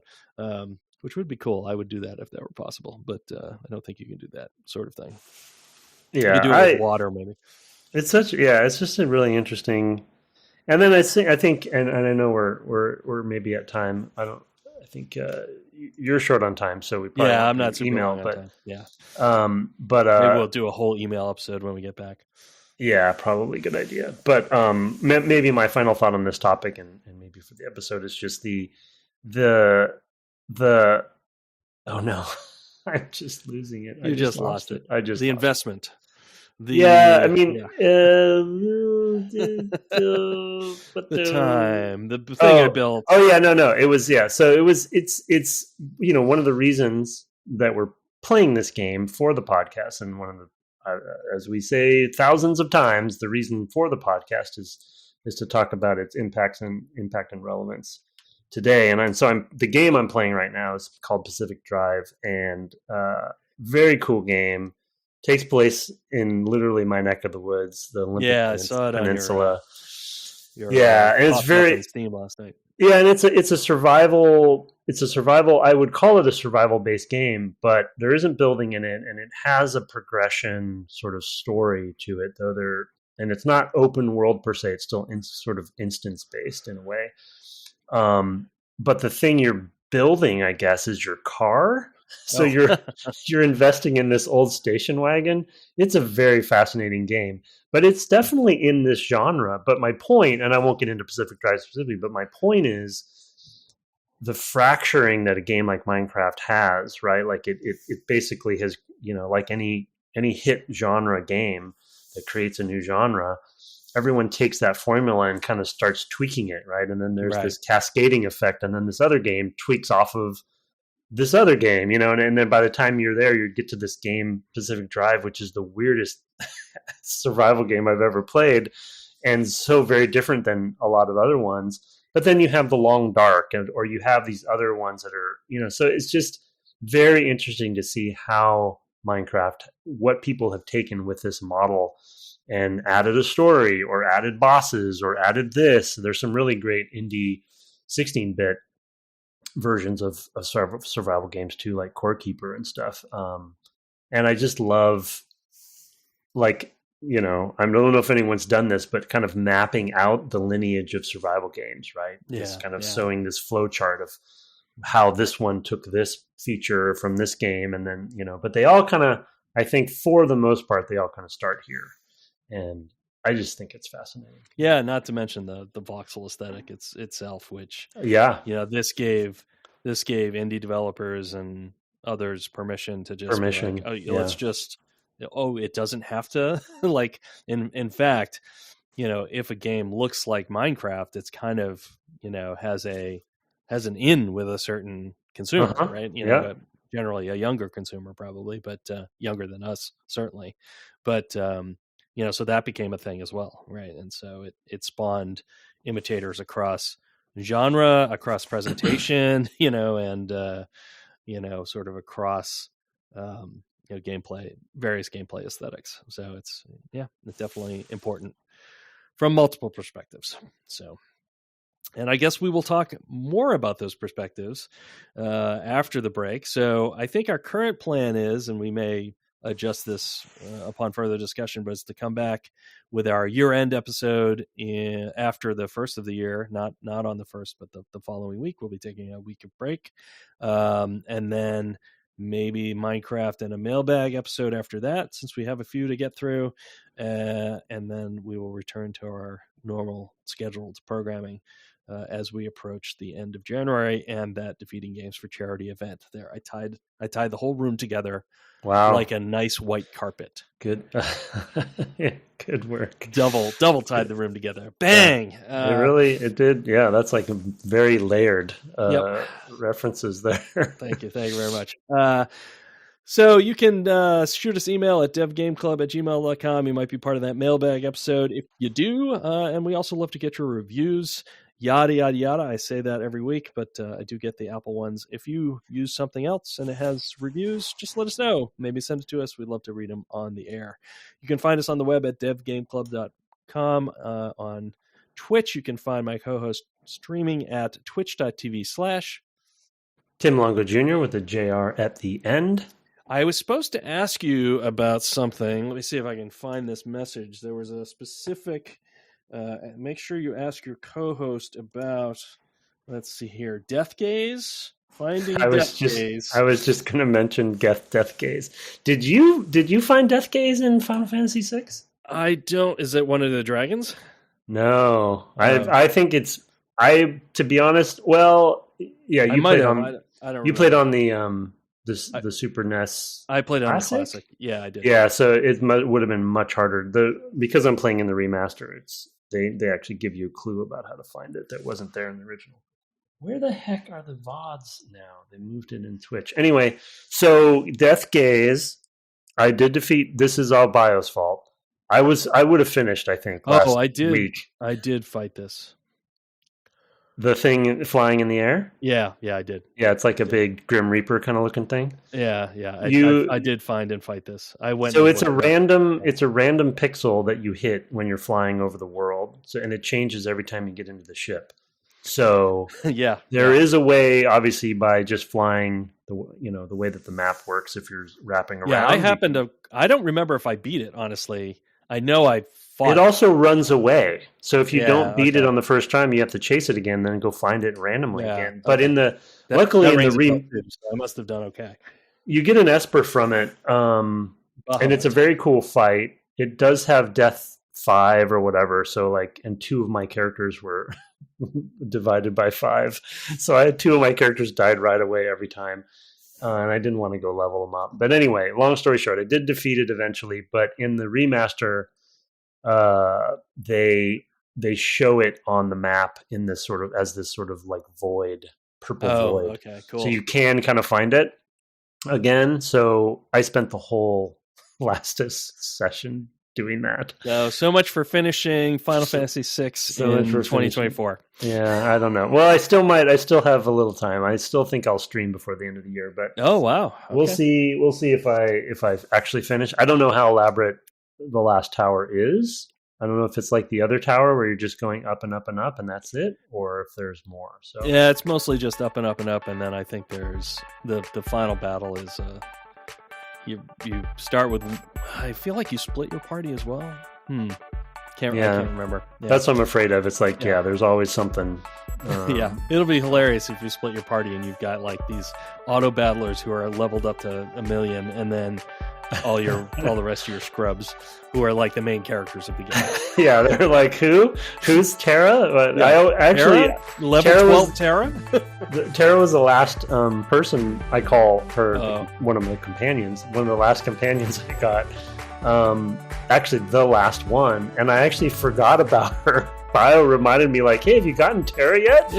which would be cool. I would do that if that were possible, but I don't think you can do that sort of thing. You can do it with water, maybe. It's just a really interesting. And then I think, and I know we're maybe at time. I think you're short on time, so we probably I'm not super email, long on but time. But maybe we'll do a whole email episode when we get back. Yeah, probably a good idea. But maybe my final thought on this topic, and maybe for the episode, is just the oh no, I'm just losing it. You just lost it. I just the investment. The time, the thing I built. Oh yeah, no, it was So it's one of the reasons that we're playing this game for the podcast, and one of the as we say thousands of times, the reason for the podcast is to talk about its impact and relevance today. And so the game I'm playing right now is called Pacific Drive, and very cool game. Takes place in literally my neck of the woods, the Olympic I saw it Peninsula. On your and it's very Steam last night. Yeah, and it's a survival. It's a survival. I would call it a survival based game, but there isn't building in it, and it has a progression sort of story to it. And it's not open world per se. It's still sort of instance based in a way. But the thing you're building, I guess, is your car. So you're investing in this old station wagon. It's a very fascinating game, but it's definitely in this genre. But my point, and I won't get into Pacific Drive specifically, but my point is the fracturing that a game like Minecraft has, right? Like it basically has, like any hit genre game that creates a new genre, everyone takes that formula and kind of starts tweaking it, right? And then there's this cascading effect, and then this other game tweaks off of this other game, and then by the time you're there, you get to this game, Pacific Drive, which is the weirdest survival game I've ever played, and so very different than a lot of other ones. But then you have the Long Dark, or you have these other ones that are, so it's just very interesting to see how Minecraft, what people have taken with this model and added a story or added bosses or added this. There's some really great indie 16-bit versions of survival games too, like Core Keeper and stuff. And I just love, like, I don't know if anyone's done this, but kind of mapping out the lineage of survival games, right? Just kind of showing this flow chart of how this one took this feature from this game. And then, but they all kind of, I think for the most part, they all kind of start here. And I just think it's fascinating. Yeah, not to mention the voxel aesthetic itself, which this gave indie developers and others permission to just be like, let's just it doesn't have to like in fact, if a game looks like Minecraft, it's kind of has an in with a certain consumer, right? Generally a younger consumer probably, but younger than us certainly, but so that became a thing as well, right? And so it spawned imitators across genre, across presentation, and sort of across gameplay, various gameplay aesthetics. So it's definitely important from multiple perspectives. So, and I guess we will talk more about those perspectives after the break. So I think our current plan is, and we may adjust this upon further discussion, but it's to come back with our year-end episode after the first of the year, not on the first, but the following week. We'll be taking a week of break, and then maybe Minecraft and a mailbag episode after that, since we have a few to get through, and then we will return to our normal scheduled programming as we approach the end of January and that Defeating Games for Charity event. There, I tied the whole room together. Wow. Like a nice white carpet. Good. Good work. Double tied the room together. Bang. It did. Yeah. That's like a very layered references there. Thank you very much. So you can shoot us email at devgameclub@gmail.com. You might be part of that mailbag episode if you do. And we also love to get your reviews. Yada, yada, yada. I say that every week, but I do get the Apple ones. If you use something else and it has reviews, just let us know. Maybe send it to us. We'd love to read them on the air. You can find us on the web at devgameclub.com. On Twitch, you can find my co-host streaming at twitch.tv/ Tim Longo Jr. with a JR at the end. I was supposed to ask you about something. Let me see if I can find this message. There was a specific... make sure you ask your co-host about, let's see here, Deathgaze. Finding Deathgaze. I was just going to mention Deathgaze. Did you find Deathgaze in Final Fantasy VI? I don't. Is it one of the dragons? No, I think it's. To be honest, well, yeah, you played on. I don't. You played on the Super NES. I played on the classic. Yeah, I did. Yeah, so it would have been much harder. Because I'm playing in the remaster, they actually give you a clue about how to find it that wasn't there in the original. Where the heck are the VODs now? They moved it in Twitch. Anyway, so Deathgaze, I did defeat. This is all Bio's fault. I would have finished, I think, last week. I did fight this. The thing flying in the air? Yeah, I did. Yeah, it's like a big Grim Reaper kind of looking thing. Yeah. I did find and fight this. I went. So it's a random pixel that you hit when you're flying over the world. So, and it changes every time you get into the ship. So there is a way, obviously, by just flying the way that the map works. If you're wrapping around, yeah, I don't remember if I beat it. Honestly, I know I fought. It also runs away. So if you don't beat it on the first time, you have to chase it again, then go find it randomly again. But luckily in the so I must have done okay. You get an Esper from it, and it's a very cool fight. It does have death 5 or whatever. So and 2 of my characters were divided by 5. So I had 2 of my characters died right away every time. And I didn't want to go level them up. But anyway, long story short, I did defeat it eventually. But in the remaster, they show it on the map in this sort of void, purple void. Okay, cool. So you can kind of find it again. So I spent the whole last session doing that. So much for finishing Final Fantasy VI in 2024. Yeah, I don't know. Well, I still have a little time. I still think I'll stream before the end of the year, but oh wow, okay. We'll see if I actually finish. I don't know how elaborate the last tower is. I don't know if it's like the other tower where you're just going up and up and up and that's it, or if there's more. So yeah, it's mostly just up and up and up, and then I think there's the final battle is you start with. I feel like you split your party as well. I can't remember. Yeah. That's what I'm afraid of. It's like there's always something. Yeah, it'll be hilarious if you split your party and you've got like these auto battlers who are leveled up to 1 million, and then all the rest of your scrubs who are like the main characters of the game. Yeah, they're like, who's Terra? Yeah. I actually Terra? Level 12 Terra? Terra was the last person. I call her one of my companions. One of the last companions I got. Actually, the last one, and I actually forgot about her. Bio reminded me, like, hey, have you gotten Terra yet?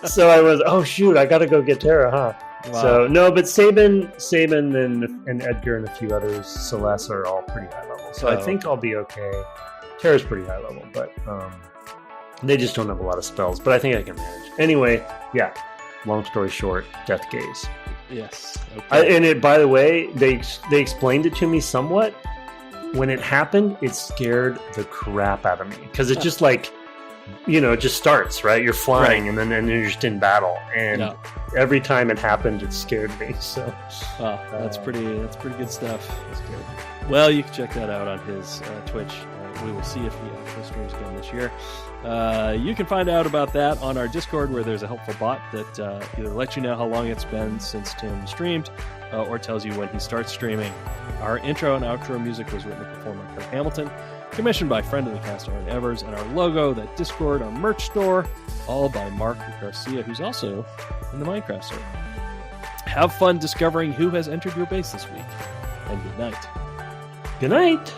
So I was, oh shoot, I gotta go get Terra, huh? Wow. So no, but Sabin, and Edgar and a few others, Celeste are all pretty high level. So I think I'll be okay. Terra's pretty high level, but they just don't have a lot of spells. But I think I can manage. Anyway, yeah. Long story short, Deathgaze. Yes. Okay. And it, by the way, they explained it to me somewhat. When it happened, it scared the crap out of me because it's just like, it just starts, right? You're flying, and then you're just in battle, and every time it happened, it scared me. So, that's pretty good stuff. That's good. Well, you can check that out on his Twitch. We will see if he actually streams again this year. You can find out about that on our Discord, where there's a helpful bot that either lets you know how long it's been since Tim streamed, or tells you when he starts streaming. Our intro and outro music was written and performed by Kirk Hamilton, commissioned by friend of the cast Aaron Evers, and our logo, that Discord, our merch store, all by Mark Garcia, who's also in the Minecraft server. Have fun discovering who has entered your base this week, and good night. Good night.